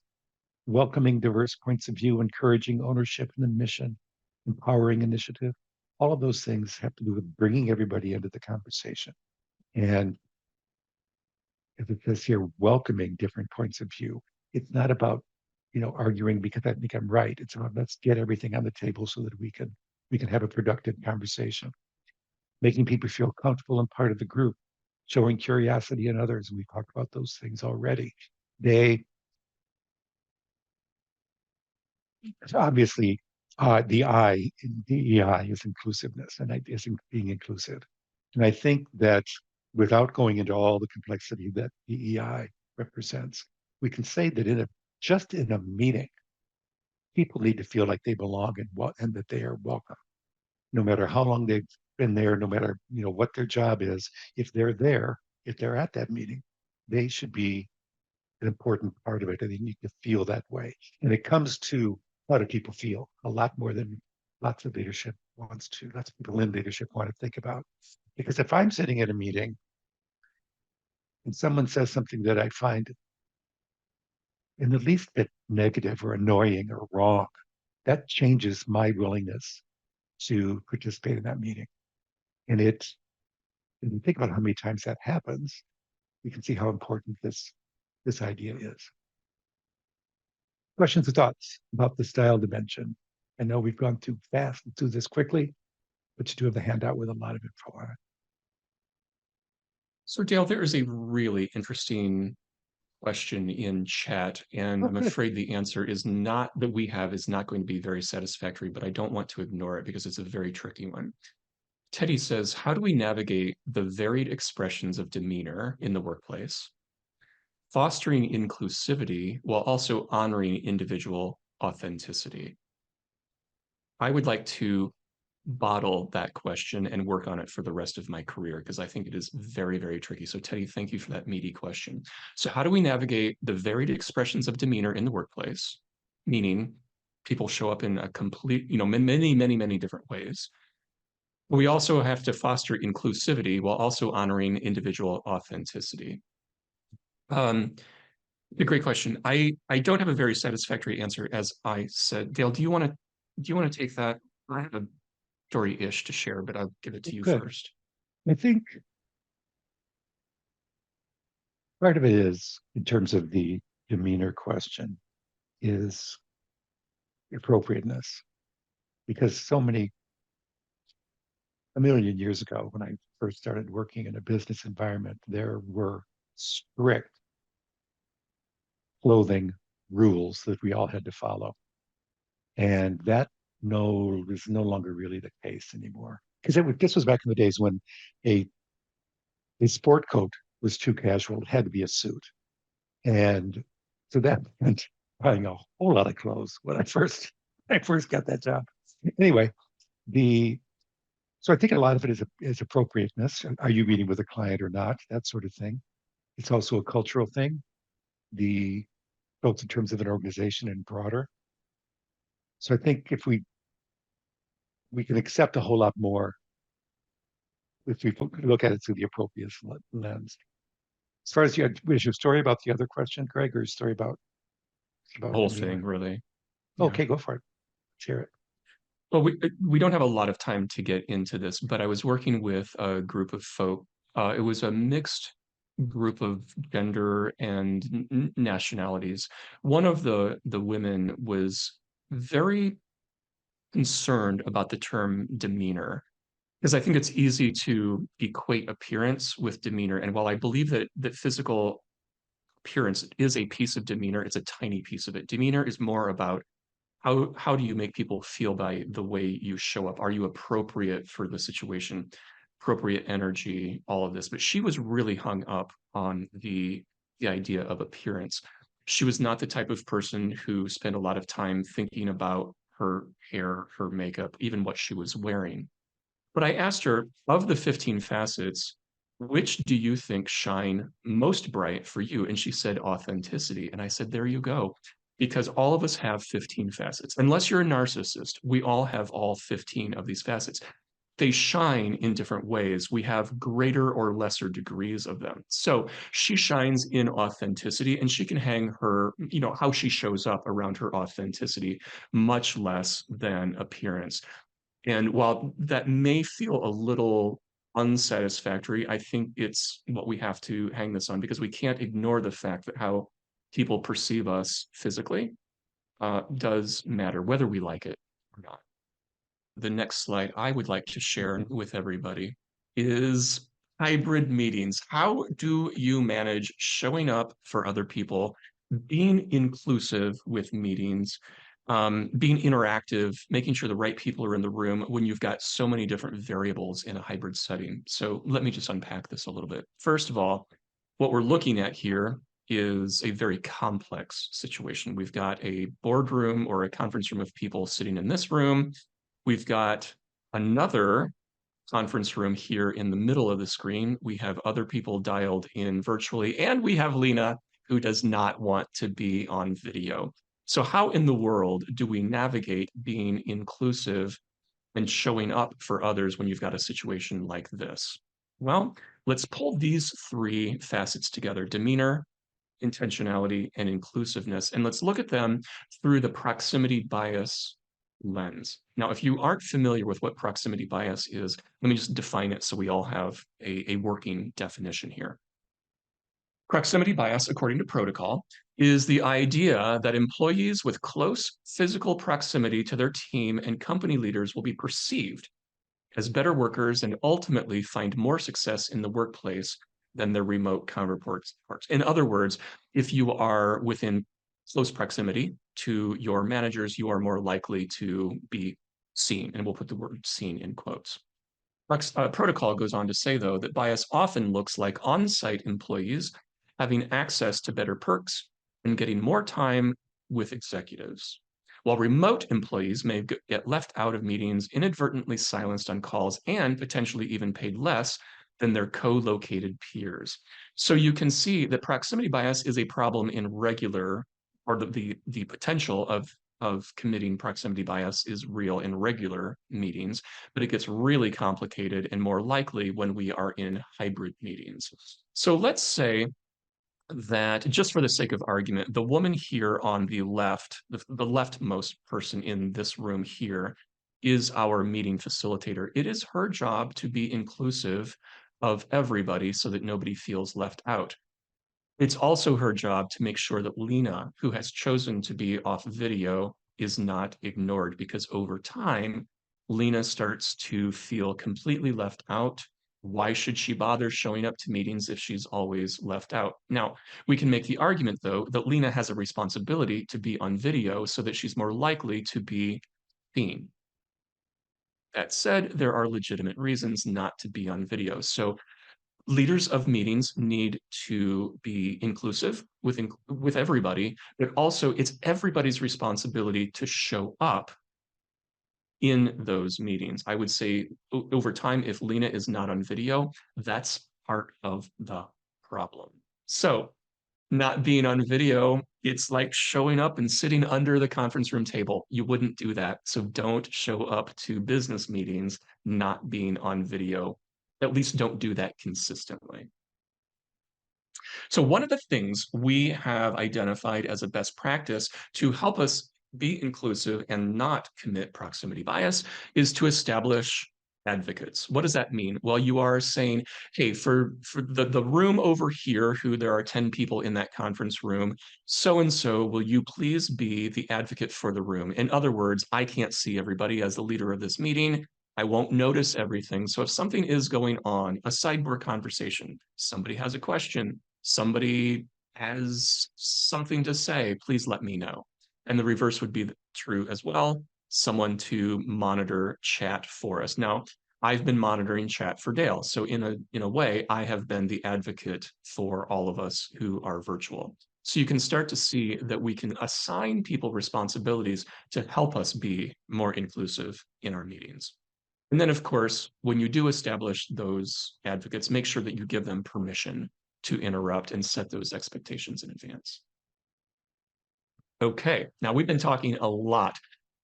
[SPEAKER 2] welcoming diverse points of view, encouraging ownership in the mission, empowering initiative. All of those things have to do with bringing everybody into the conversation. And as it says here, welcoming different points of view. It's not about, arguing because I think I'm right. It's about let's get everything on the table so that we can have a productive conversation. Making people feel comfortable and part of the group, showing curiosity in others. We talked about those things already. They obviously the I in DEI is inclusiveness and is being inclusive. And I think that without going into all the complexity that DEI represents, we can say that just in a meeting, people need to feel like they belong and that they are welcome, no matter how long they've been there, no matter what their job is. If they're there, if they're at that meeting, they should be an important part of it, and they need to feel that way. And it comes to how do people feel a lot more than lots of leadership wants to. Lots of people in leadership want to think about. Because if I'm sitting at a meeting and someone says something that I find in the least bit negative or annoying or wrong, that changes my willingness to participate in that meeting. And if you think about how many times that happens, you can see how important this idea is. Questions or thoughts about the style dimension? I know we've gone too fast through this quickly, but you do have the handout with a lot of info on it.
[SPEAKER 1] So Dale, there is a really interesting question in chat, and
[SPEAKER 2] Oh,
[SPEAKER 1] I'm
[SPEAKER 2] good.
[SPEAKER 1] afraid the answer is not that we have is not going to be very satisfactory, but I don't want to ignore it because it's a very tricky one. Teddy says, how do we navigate the varied expressions of demeanor in the workplace, fostering inclusivity while also honoring individual authenticity? I would like to bottle that question and work on it for the rest of my career because I think it is very, very tricky. So, Teddy, thank you for that meaty question. So, how do we navigate the varied expressions of demeanor in the workplace? Meaning, people show up in a complete, many, many, many different ways. We also have to foster inclusivity while also honoring individual authenticity. Um, a great question. I don't have a very satisfactory answer, as I said. Dale, do you want to take that? I have a story-ish to share, but I'll give it to you
[SPEAKER 2] Good.
[SPEAKER 1] first.
[SPEAKER 2] I think part of it is, in terms of the demeanor question, is appropriateness. Because a million years ago, when I first started working in a business environment, there were strict clothing rules that we all had to follow. And that no is no longer really the case anymore. Because this was back in the days when a a sport coat was too casual. It had to be a suit. And so that meant buying a whole lot of clothes when I first got that job. Anyway, the so I think a lot of it is appropriateness. Are you meeting with a client or not? That sort of thing. It's also a cultural thing, the both in terms of an organization and broader. So I think if we can accept a whole lot more if we look at it through the appropriate lens. As far as was your story about the other question, Greg, or your story
[SPEAKER 1] The
[SPEAKER 2] about
[SPEAKER 1] whole thing,
[SPEAKER 2] demeanor?
[SPEAKER 1] really. Yeah.
[SPEAKER 2] Okay, go for it. Let's hear it.
[SPEAKER 1] Well, we don't have a lot of time to get into this, but I was working with a group of folk. It was a mixed group of gender and nationalities. One of the women was very concerned about the term demeanor because I think it's easy to equate appearance with demeanor. And while I believe that physical appearance is a piece of demeanor, it's a tiny piece of it. Demeanor is more about how do you make people feel by the way you show up? Are you appropriate for the situation? Appropriate energy, all of this. But she was really hung up on the idea of appearance. She was not the type of person who spent a lot of time thinking about her hair, her makeup, even what she was wearing. But I asked her, of the 15 facets, which do you think shine most bright for you? And she said authenticity. And I said, there you go. Because all of us have 15 facets. Unless you're a narcissist, we all have all 15 of these facets. They shine in different ways. We have greater or lesser degrees of them. So she shines in authenticity and she can hang her, how she shows up around her authenticity much less than appearance. And while that may feel a little unsatisfactory, I think it's what we have to hang this on because we can't ignore the fact that how people perceive us physically does matter, whether we like it or not. The next slide I would like to share with everybody is hybrid meetings. How do you manage showing up for other people, being inclusive with meetings, being interactive, making sure the right people are in the room when you've got so many different variables in a hybrid setting? So let me just unpack this a little bit. First of all, what we're looking at here is a very complex situation. We've got a boardroom or a conference room of people sitting in this room. We've got another conference room here in the middle of the screen. We have other people dialed in virtually, and we have Lena, who does not want to be on video. So how in the world do we navigate being inclusive and showing up for others when you've got a situation like this? Well, let's pull these three facets together: demeanor, intentionality, and inclusiveness. And let's look at them through the proximity bias lens. Now, if you aren't familiar with what proximity bias is, let me just define it so we all have a working definition here. Proximity bias, according to protocol, is the idea that employees with close physical proximity to their team and company leaders will be perceived as better workers and ultimately find more success in the workplace than their remote counterparts. In other words, if you are within close proximity to your managers, you are more likely to be seen. And we'll put the word seen in quotes. Protocol goes on to say, though, that bias often looks like on-site employees having access to better perks and getting more time with executives, while remote employees may get left out of meetings, inadvertently silenced on calls, and potentially even paid less than their co-located peers. So you can see that proximity bias is a problem in regular, or the potential of committing proximity bias is real in regular meetings, but it gets really complicated and more likely when we are in hybrid meetings. So let's say that, just for the sake of argument, the woman here on the left, the leftmost person in this room here, is our meeting facilitator. It is her job to be inclusive of everybody so that nobody feels left out. It's also her job to make sure that Lena, who has chosen to be off video, is not ignored, because over time, Lena starts to feel completely left out. Why should she bother showing up to meetings if she's always left out? Now, we can make the argument, though, that Lena has a responsibility to be on video so that she's more likely to be seen. That said, there are legitimate reasons not to be on video. So leaders of meetings need to be inclusive with everybody, but also it's everybody's responsibility to show up in those meetings. I would say over time, if Lena is not on video, that's part of the problem. So not being on video, it's like showing up and sitting under the conference room table. You wouldn't do that. So don't show up to business meetings not being on video. At least don't do that consistently. So one of the things we have identified as a best practice to help us be inclusive and not commit proximity bias is to establish advocates. What does that mean? Well, you are saying, hey, for the room over here, who there are 10 people in that conference room, so-and-so, will you please be the advocate for the room? In other words, I can't see everybody as the leader of this meeting. I won't notice everything. So if something is going on, a sidebar conversation, somebody has a question, somebody has something to say, please let me know. And the reverse would be true as well. Someone to monitor chat for us. Now, I've been monitoring chat for Dale. So in a way, I have been the advocate for all of us who are virtual. So you can start to see that we can assign people responsibilities to help us be more inclusive in our meetings. And then, of course, when you do establish those advocates, make sure that you give them permission to interrupt and set those expectations in advance. Okay, now we've been talking a lot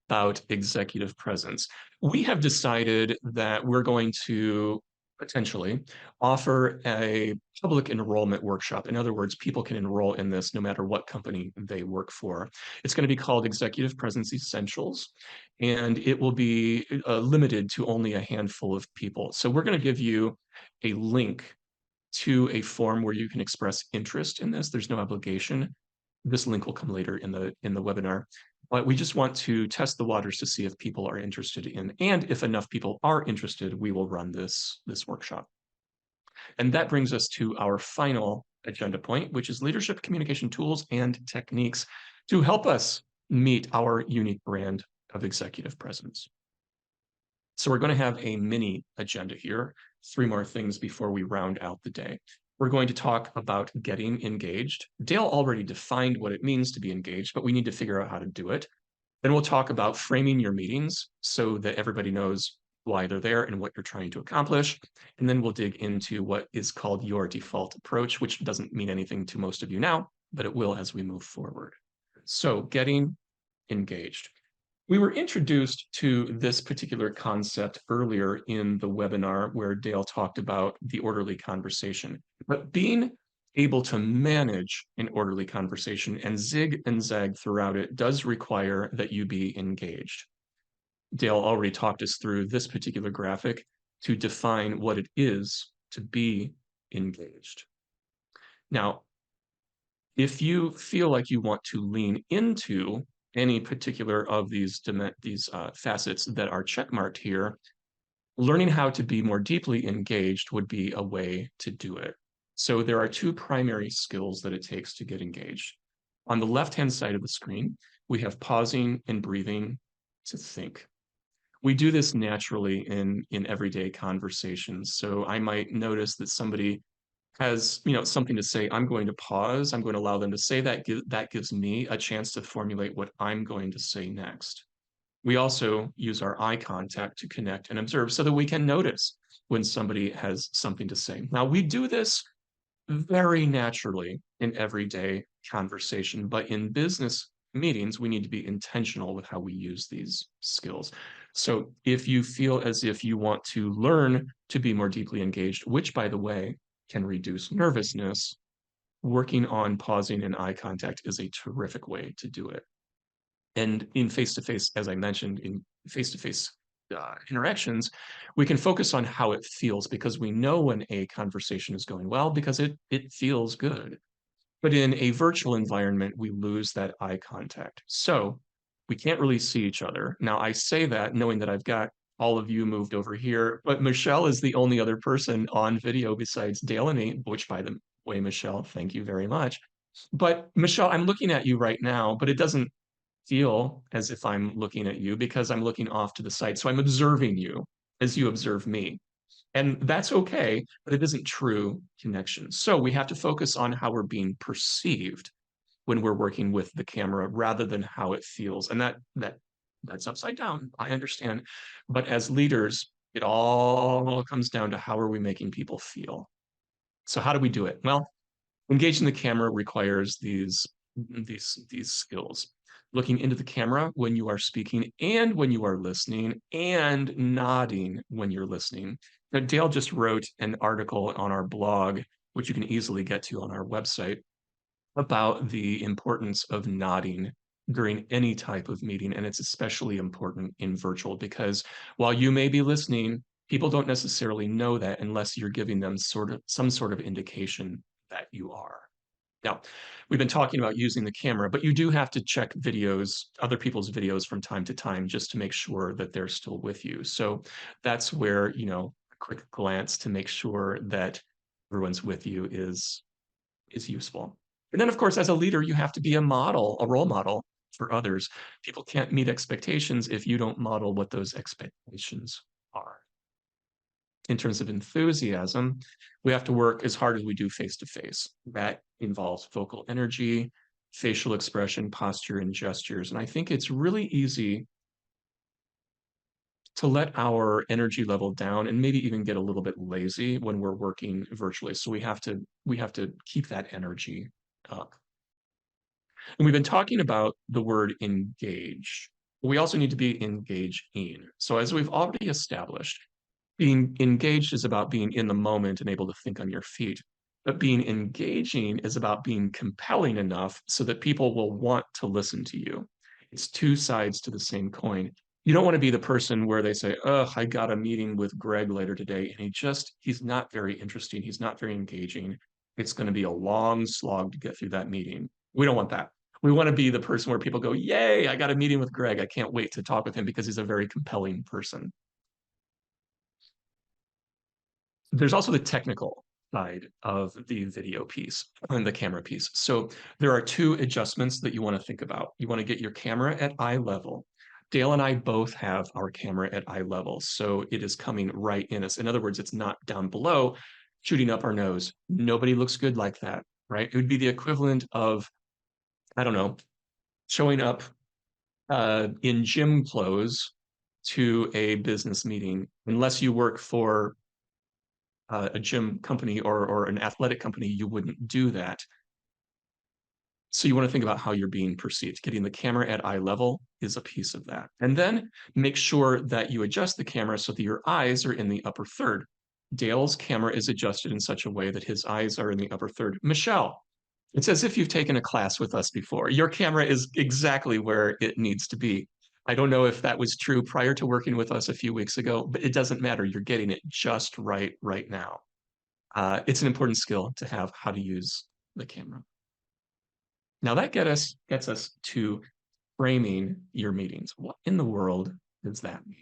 [SPEAKER 1] about executive presence. We have decided that we're going to potentially offer a public enrollment workshop. In other words, people can enroll in this no matter what company they work for. It's going to be called Executive Presence Essentials, and it will be limited to only a handful of people. So we're going to give you a link to a form where you can express interest in this. There's no obligation. This link will come later in the webinar. But we just want to test the waters to see if people are interested in, and if enough people are interested, we will run this workshop. And that brings us to our final agenda point, which is leadership communication tools and techniques to help us meet our unique brand of executive presence. So we're going to have a mini agenda here, 3 more things before we round out the day. We're going to talk about getting engaged. Dale already defined what it means to be engaged, but we need to figure out how to do it. Then we'll talk about framing your meetings so that everybody knows why they're there and what you're trying to accomplish. And then we'll dig into what is called your default approach, which doesn't mean anything to most of you now, but it will as we move forward. So getting engaged. We were introduced to this particular concept earlier in the webinar where Dale talked about the orderly conversation. But being able to manage an orderly conversation and zig and zag throughout it does require that you be engaged. Dale already talked us through this particular graphic to define what it is to be engaged. Now, if you feel like you want to lean into any particular of these facets that are checkmarked here, learning how to be more deeply engaged would be a way to do it. So there are two primary skills that it takes to get engaged. On the left-hand side of the screen, we have pausing and breathing to think. We do this naturally in everyday conversations. So I might notice that somebody has something to say. I'm going to pause. I'm going to allow them to say that. That gives me a chance to formulate what I'm going to say next. We also use our eye contact to connect and observe so that we can notice when somebody has something to say. Now, we do this very naturally in everyday conversation, but in business meetings, we need to be intentional with how we use these skills. So if you feel as if you want to learn to be more deeply engaged, which, by the way, can reduce nervousness, working on pausing and eye contact is a terrific way to do it. And in face-to-face, as I mentioned, in face-to-face interactions, we can focus on how it feels because we know when a conversation is going well because it feels good. But in a virtual environment, we lose that eye contact. So we can't really see each other. Now, I say that knowing that I've got all of you moved over here, but Michelle is the only other person on video besides Dale and me, which, by the way, Michelle, thank you very much. But Michelle, I'm looking at you right now, but it doesn't feel as if I'm looking at you because I'm looking off to the side. So I'm observing you as you observe me. And that's okay, but it isn't true connection. So we have to focus on how we're being perceived when we're working with the camera rather than how it feels. And that's upside down. I understand. But as leaders, it all comes down to how are we making people feel. So how do we do it? Well, engaging the camera requires these skills. Looking into the camera when you are speaking and when you are listening, and nodding when you're listening. Now, Dale just wrote an article on our blog, which you can easily get to on our website, about the importance of nodding during any type of meeting. And it's especially important in virtual because while you may be listening, people don't necessarily know that unless you're giving them some sort of indication that you are. Now, we've been talking about using the camera, but you do have to check videos, other people's videos from time to time, just to make sure that they're still with you. So that's where, a quick glance to make sure that everyone's with you is useful. And then, of course, as a leader, you have to be a model, a role model for others. People can't meet expectations if you don't model what those expectations are. In terms of enthusiasm, we have to work as hard as we do face to face. That involves vocal energy, facial expression, posture, and gestures. And I think it's really easy to let our energy level down and maybe even get a little bit lazy when we're working virtually. So we have to keep that energy up. And we've been talking about the word engage. We also need to be engaging. So as we've already established, being engaged is about being in the moment and able to think on your feet. But being engaging is about being compelling enough so that people will want to listen to you. It's two sides to the same coin. You don't want to be the person where they say, "Oh, I got a meeting with Greg later today, and he's not very interesting. He's not very engaging. It's going to be a long slog to get through that meeting." We don't want that. We want to be the person where people go, "Yay, I got a meeting with Greg. I can't wait to talk with him because he's a very compelling person." There's also the technical side of the video piece and the camera piece. So there are two adjustments that you want to think about. You want to get your camera at eye level. Dale and I both have our camera at eye level, so it is coming right in us. In other words, it's not down below, shooting up our nose. Nobody looks good like that, right? It would be the equivalent of, I don't know, showing up in gym clothes to a business meeting, unless you work for a gym company or an athletic company, you wouldn't do that. So you want to think about how you're being perceived. Getting the camera at eye level is a piece of that. And then make sure that you adjust the camera so that your eyes are in the upper third. Dale's camera is adjusted in such a way that his eyes are in the upper third. Michelle, it's as if you've taken a class with us before. Your camera is exactly where it needs to be. I don't know if that was true prior to working with us a few weeks ago, but it doesn't matter. You're getting it just right now. It's an important skill to have how to use the camera. Now that gets us to framing your meetings. What in the world does that mean?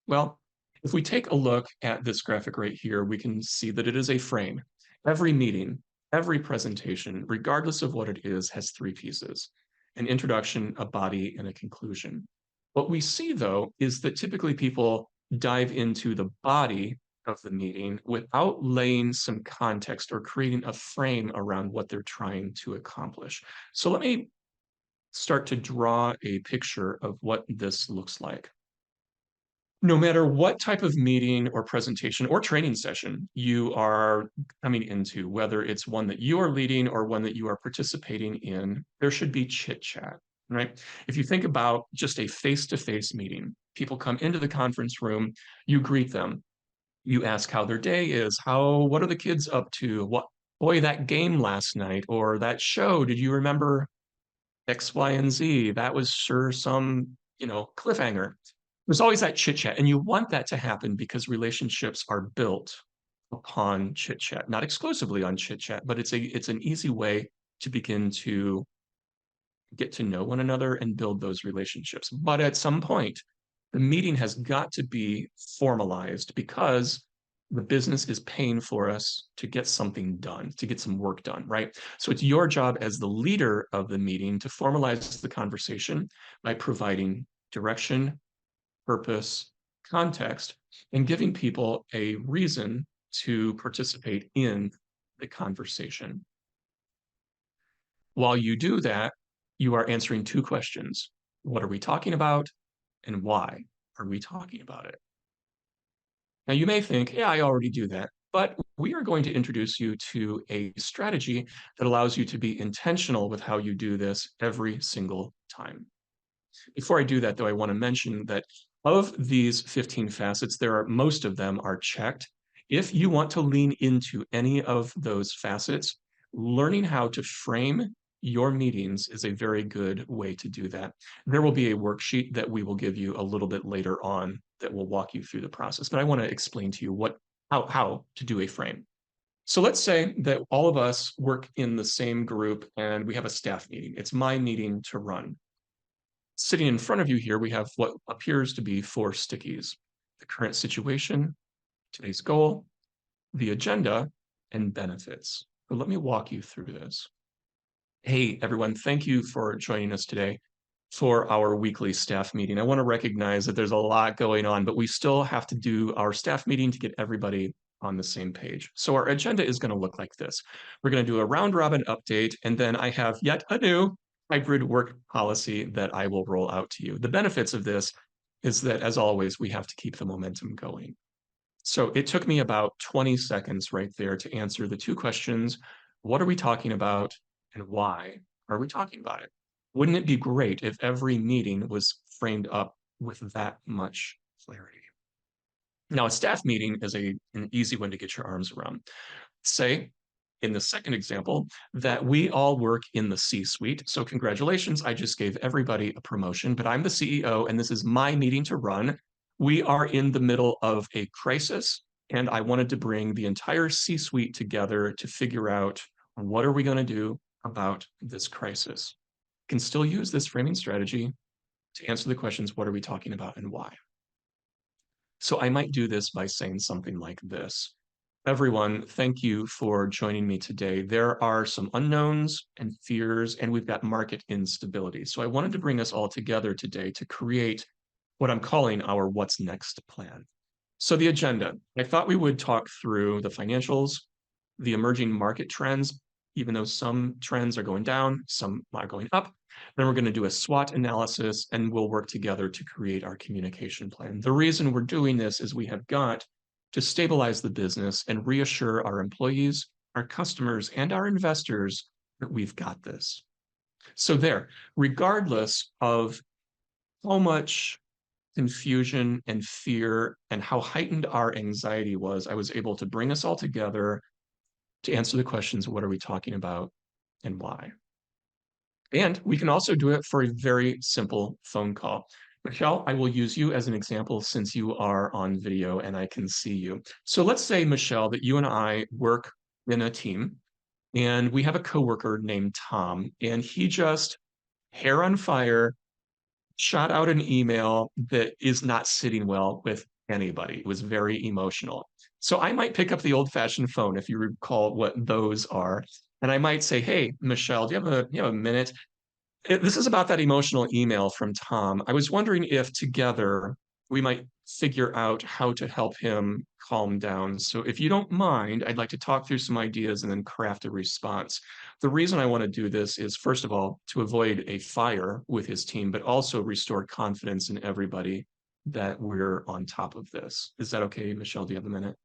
[SPEAKER 1] Well, if we take a look at this graphic right here, we can see that it is a frame. Every meeting, every presentation, regardless of what it is, has three pieces: an introduction, a body, and a conclusion. What we see, though, is that typically people dive into the body of the meeting without laying some context or creating a frame around what they're trying to accomplish. So let me start to draw a picture of what this looks like. No matter what type of meeting or presentation or training session you are coming into, whether it's one that you are leading or one that you are participating in, there should be chit chat, right? If you think about just a face-to-face meeting, people come into the conference room, you greet them, you ask how their day is, what are the kids up to? What, boy, that game last night or that show, did you remember X, Y, and Z? That was sure some, cliffhanger. There's always that chit chat, and you want that to happen because relationships are built upon chit chat, not exclusively on chit chat, but it's an easy way to begin to get to know one another and build those relationships. But at some point, the meeting has got to be formalized because the business is paying for us to get something done, to get some work done, right? So it's your job as the leader of the meeting to formalize the conversation by providing direction, purpose, context, and giving people a reason to participate in the conversation. While you do that, you are answering two questions. What are we talking about? And why are we talking about it? Now, you may think, yeah, I already do that. But we are going to introduce you to a strategy that allows you to be intentional with how you do this every single time. Before I do that, though, I want to mention that of these 15 facets, most of them are checked. If you want to lean into any of those facets, learning how to frame your meetings is a very good way to do that. There will be a worksheet that we will give you a little bit later on that will walk you through the process, but I want to explain to you how to do a frame. So let's say that all of us work in the same group and we have a staff meeting. It's my meeting to run. Sitting in front of you here, we have what appears to be 4 stickies: the current situation, today's goal, the agenda, and benefits. So let me walk you through this. Hey, everyone, thank you for joining us today for our weekly staff meeting. I want to recognize that there's a lot going on, but we still have to do our staff meeting to get everybody on the same page. So our agenda is going to look like this. We're going to do a round robin update, and then I have yet a new hybrid work policy that I will roll out to you. The benefits of this is that, as always, we have to keep the momentum going. So it took me about 20 seconds right there to answer the two questions. What are we talking about, and why are we talking about it? Wouldn't it be great if every meeting was framed up with that much clarity? Now, a staff meeting is an easy one to get your arms around. Say, in the second example, that we all work in the C-suite. So congratulations, I just gave everybody a promotion, but I'm the CEO and this is my meeting to run. We are in the middle of a crisis, and I wanted to bring the entire C-suite together to figure out what are we going to do about this crisis. You can still use this framing strategy to answer the questions, what are we talking about and why? So I might do this by saying something like this. Everyone, thank you for joining me today. There are some unknowns and fears, and we've got market instability. So I wanted to bring us all together today to create what I'm calling our What's Next plan. So the agenda, I thought we would talk through the financials, the emerging market trends, even though some trends are going down, some are going up. Then we're going to do a SWOT analysis, and we'll work together to create our communication plan. The reason we're doing this is we have got to stabilize the business and reassure our employees, our customers, and our investors that we've got this. So there, regardless of how much confusion and fear and how heightened our anxiety was, I was able to bring us all together to answer the questions, what are we talking about and why? And we can also do it for a very simple phone call. Michelle, I will use you as an example since you are on video and I can see you. So let's say, Michelle, that you and I work in a team and we have a coworker named Tom, and he just hair on fire shot out an email that is not sitting well with anybody. It was very emotional. So I might pick up the old fashioned phone, if you recall what those are. And I might say, hey, Michelle, do you have a minute? This is about that emotional email from Tom. I was wondering if together we might figure out how to help him calm down. So if you don't mind, I'd like to talk through some ideas and then craft a response. The reason I want to do this is, first of all, to avoid a fire with his team, but also restore confidence in everybody that we're on top of this. Is that okay, Michelle? Do you have a minute?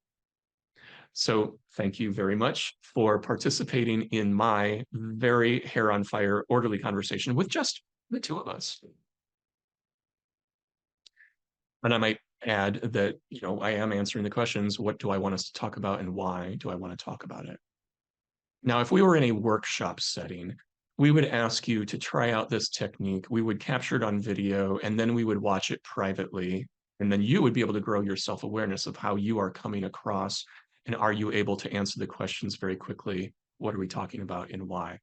[SPEAKER 1] So thank you very much for participating in my very hair on fire, orderly conversation with just the two of us. And I might add that, I am answering the questions, what do I want us to talk about and why do I want to talk about it? Now, if we were in a workshop setting, we would ask you to try out this technique. We would capture it on video and then we would watch it privately. And then you would be able to grow your self-awareness of how you are coming across and are you able to answer the questions very quickly? What are we talking about and why?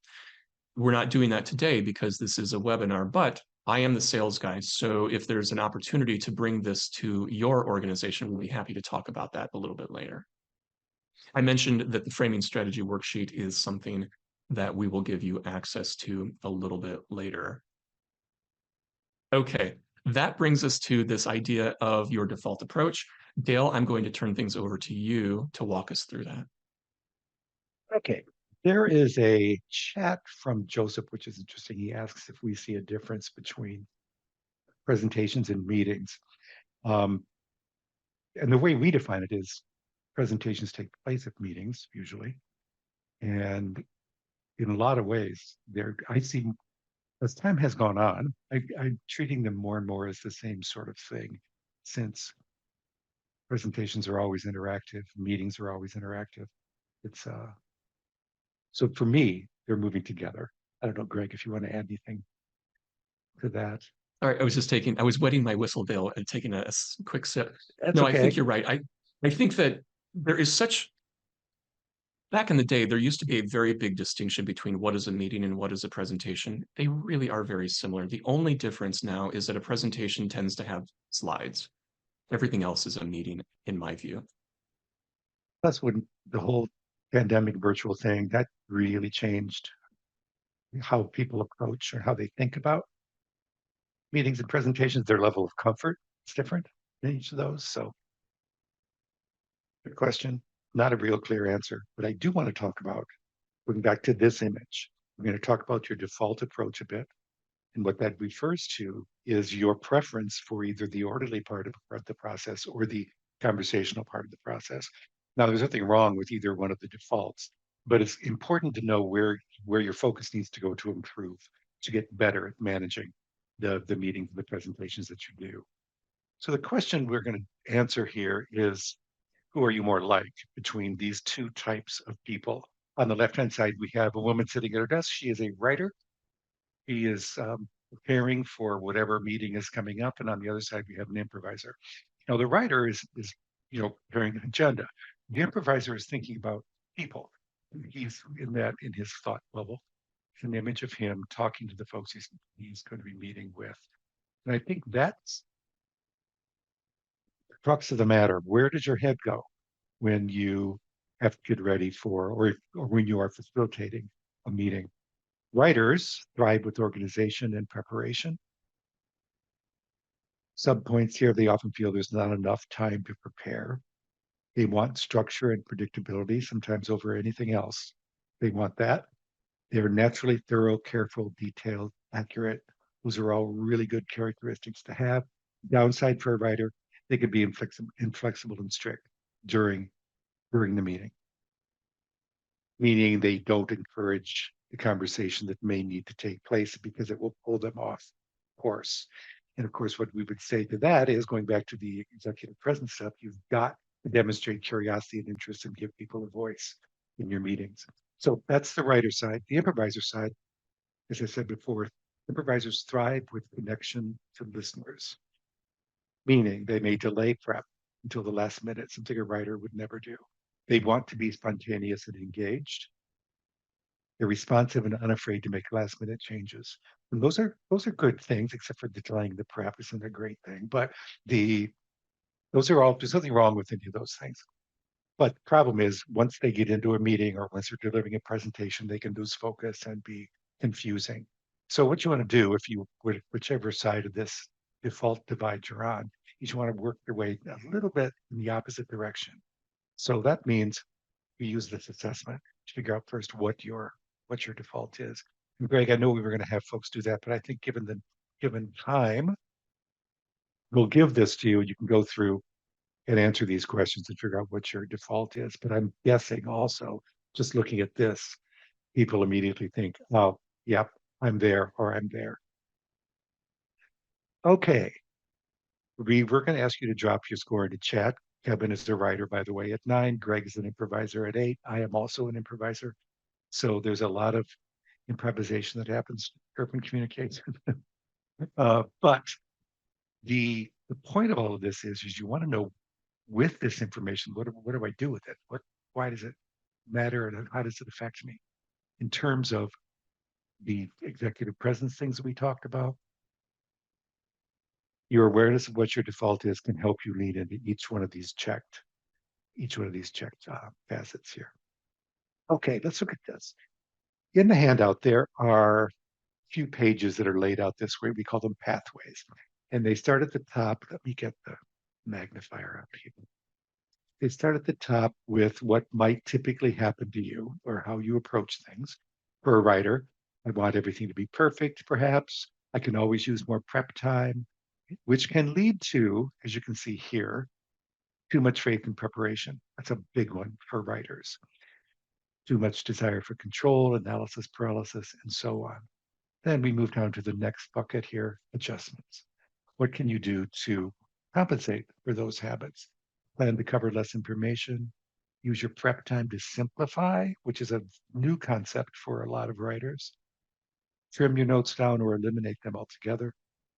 [SPEAKER 1] We're not doing that today because this is a webinar, but I am the sales guy. So if there's an opportunity to bring this to your organization, we'll be happy to talk about that a little bit later. I mentioned that the framing strategy worksheet is something that we will give you access to a little bit later. Okay, that brings us to this idea of your default approach. Dale, I'm going to turn things over to you to walk us through that.
[SPEAKER 2] Okay. There is a chat from Joseph, which is interesting. He asks if we see a difference between presentations and meetings. Um, and the way we define it is presentations take place at meetings usually. And in a lot of ways, I see as time has gone on, I'm treating them more and more as the same sort of thing, since presentations are always interactive, meetings are always interactive. It's So for me, they're moving together. I don't know, Greg, if you want to add anything to that.
[SPEAKER 1] All right, I was wetting my whistle, Dale, and taking a quick sip.
[SPEAKER 2] That's
[SPEAKER 1] No, I think
[SPEAKER 2] okay.
[SPEAKER 1] you're right. I think that there is back in the day, there used to be a very big distinction between what is a meeting and what is a presentation. They really are very similar. The only difference now is that a presentation tends to have slides. Everything else is a meeting, in my view.
[SPEAKER 2] That's when the whole pandemic virtual thing that really changed how people approach or how they think about meetings and presentations. Their level of comfort is different in each of those. So, good question. Not a real clear answer, but I do want to talk about going back to this image. We're going to talk about your default approach a bit. And what that refers to is your preference for either the orderly part of the process or the conversational part of the process. Now, there's nothing wrong with either one of the defaults, but it's important to know where your focus needs to go to improve, to get better at managing the meetings and the presentations that you do. So the question we're going to answer here is, who are you more like between these two types of people? On the left-hand side, we have a woman sitting at her desk. She is a writer. He is preparing for whatever meeting is coming up, and on the other side we have an improviser. Now the writer is preparing an agenda. The improviser is thinking about people. He's in his thought bubble. It's an image of him talking to the folks he's going to be meeting with, and I think that's the crux of the matter. Where does your head go when you have to get ready for, or when you are facilitating a meeting? Writers thrive with organization and preparation. Subpoints here, they often feel there's not enough time to prepare. They want structure and predictability, sometimes over anything else. They want that. They're naturally thorough, careful, detailed, accurate. Those are all really good characteristics to have. Downside for a writer, they could be inflexible and strict during the meeting, meaning they don't encourage the conversation that may need to take place because it will pull them off course. And of course, what we would say to that is going back to the executive presence stuff, you've got to demonstrate curiosity and interest and give people a voice in your meetings. So that's the writer side. The improviser side, as I said before, improvisers thrive with connection to listeners, meaning they may delay prep until the last minute, something a writer would never do. They want to be spontaneous and engaged. They're responsive and unafraid to make last minute changes. And those are good things, except for delaying the prep isn't a great thing. But the those are all there's nothing wrong with any of those things. But the problem is once they get into a meeting or once they're delivering a presentation, they can lose focus and be confusing. So what you want to do if you whichever side of this default divide you're on, is you want to work your way a little bit in the opposite direction. So that means we use this assessment to figure out first what your default is. And Greg, I know we were going to have folks do that, but I think given time, we'll give this to you. You can go through and answer these questions and figure out what your default is. But I'm guessing also, just looking at this, people immediately think, oh, yep, I'm there or I'm there. Okay. We're going to ask you to drop your score into chat. Kevin is the writer, by the way, at 9. Greg is an improviser at 8. I am also an improviser. So there's a lot of improvisation that happens in urban communication. But the point of all of this is you want to know with this information, what do I do with it? Why does it matter and how does it affect me? In terms of the executive presence things that we talked about, your awareness of what your default is can help you lead into each one of these checked facets here. Okay, let's look at this. In the handout, there are a few pages that are laid out this way. We call them pathways. And they start at the top. Let me get the magnifier up here. They start at the top with what might typically happen to you or how you approach things. For a writer, I want everything to be perfect, perhaps. I can always use more prep time, which can lead to, as you can see here, too much faith in preparation. That's a big one for writers. Too much desire for control, analysis paralysis, and so on. Then we move down to the next bucket here, adjustments. What can you do to compensate for those habits? Plan to cover less information, use your prep time to simplify, which is a new concept for a lot of writers. Trim your notes down or eliminate them altogether.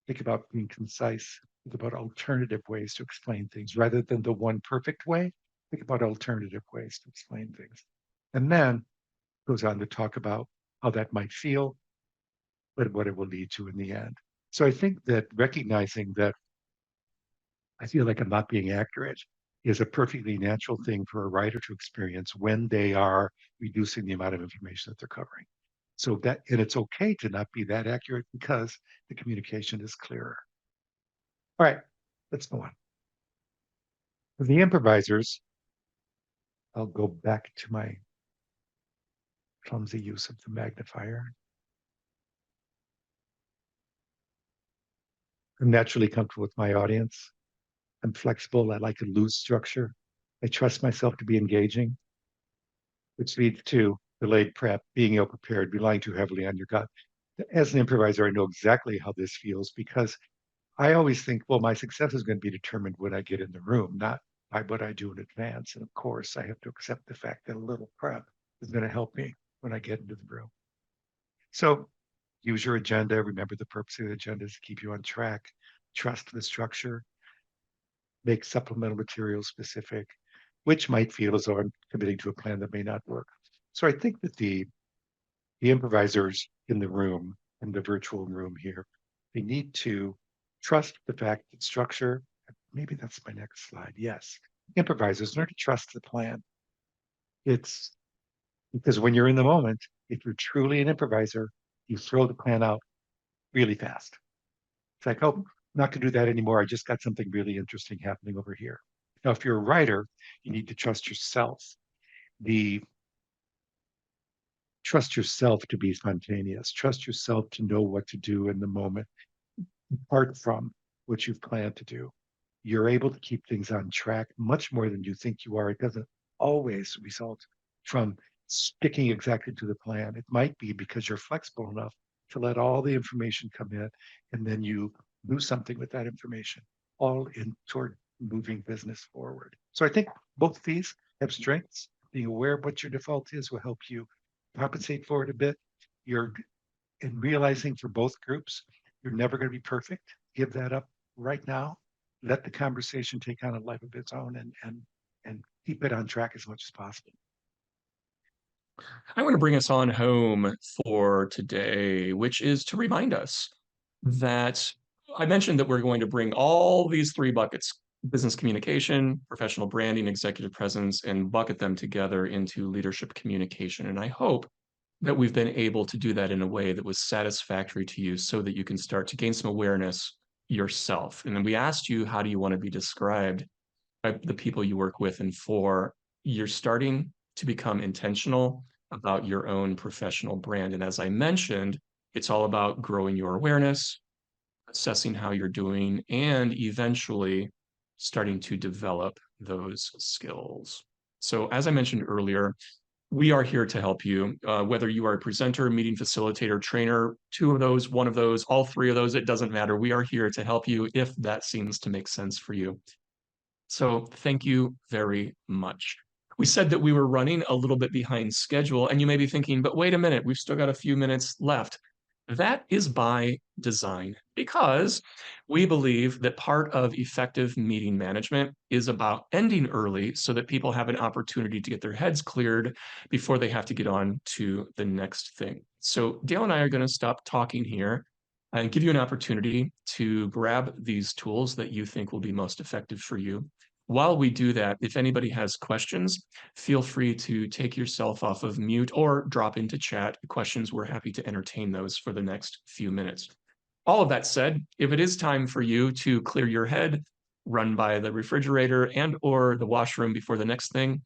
[SPEAKER 2] Think about being concise. Think about alternative ways to explain things rather than the one perfect way. Think about alternative ways to explain things. And then goes on to talk about how that might feel, but what it will lead to in the end. So I think that recognizing that I feel like I'm not being accurate is a perfectly natural thing for a writer to experience when they are reducing the amount of information that they're covering. So that, and it's okay to not be that accurate because the communication is clearer. All right, let's go on. For the improvisers, I'll go back to my clumsy use of the magnifier. I'm naturally comfortable with my audience. I'm flexible. I like a loose structure. I trust myself to be engaging, which leads to delayed prep, being ill prepared, relying too heavily on your gut. As an improviser, I know exactly how this feels because I always think, well, my success is going to be determined when I get in the room, not by what I do in advance. And of course, I have to accept the fact that a little prep is going to help me when I get into the room. So use your agenda. Remember the purpose of the agenda is to keep you on track. Trust the structure. Make supplemental materials specific, which might feel as though I'm committing to a plan that may not work. So I think that the improvisers in the room, in the virtual room here, they need to trust the fact that structure, maybe that's my next slide. Yes. Improvisers learn to trust the plan. It's because when you're in the moment, if you're truly an improviser, you throw the plan out really fast. It's like, oh, I'm not going to do that anymore. I just got something really interesting happening over here. Now, if you're a writer, you need to trust yourself. The trust yourself to be spontaneous. Trust yourself to know what to do in the moment, apart from what you've planned to do. You're able to keep things on track much more than you think you are. It doesn't always result from sticking exactly to the plan. It might be because you're flexible enough to let all the information come in and then you do something with that information, all in toward moving business forward. So I think both of these have strengths. Being aware of what your default is will help you compensate for it a bit. You're in realizing for both groups, you're never going to be perfect. Give that up right now. Let the conversation take on a life of its own and keep it on track as much as possible.
[SPEAKER 1] I want to bring us on home for today, which is to remind us that I mentioned that we're going to bring all these three buckets: business communication, professional branding, executive presence, and bucket them together into leadership communication. And I hope that we've been able to do that in a way that was satisfactory to you so that you can start to gain some awareness yourself. And then we asked you, how do you want to be described by the people you work with and for? You're starting to become intentional about your own professional brand. And as I mentioned, it's all about growing your awareness, assessing how you're doing, and eventually starting to develop those skills. So, as I mentioned earlier, we are here to help you, whether you are a presenter, meeting facilitator, trainer, two of those, one of those, all three of those, it doesn't matter. We are here to help you if that seems to make sense for you. So thank you very much. We said that we were running a little bit behind schedule, and you may be thinking, but wait a minute, we've still got a few minutes left. That is by design because we believe that part of effective meeting management is about ending early so that people have an opportunity to get their heads cleared before they have to get on to the next thing. So Dale and I are going to stop talking here and give you an opportunity to grab these tools that you think will be most effective for you. While we do that, if anybody has questions, feel free to take yourself off of mute or drop into chat questions. We're happy to entertain those for the next few minutes. All of that said, if it is time for you to clear your head, run by the refrigerator and or the washroom before the next thing,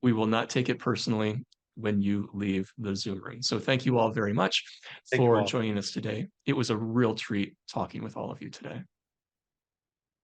[SPEAKER 1] we will not take it personally when you leave the Zoom room. So thank you all very much
[SPEAKER 2] Thank you
[SPEAKER 1] for
[SPEAKER 2] all.
[SPEAKER 1] joining us today. It was a real treat talking with all of you today.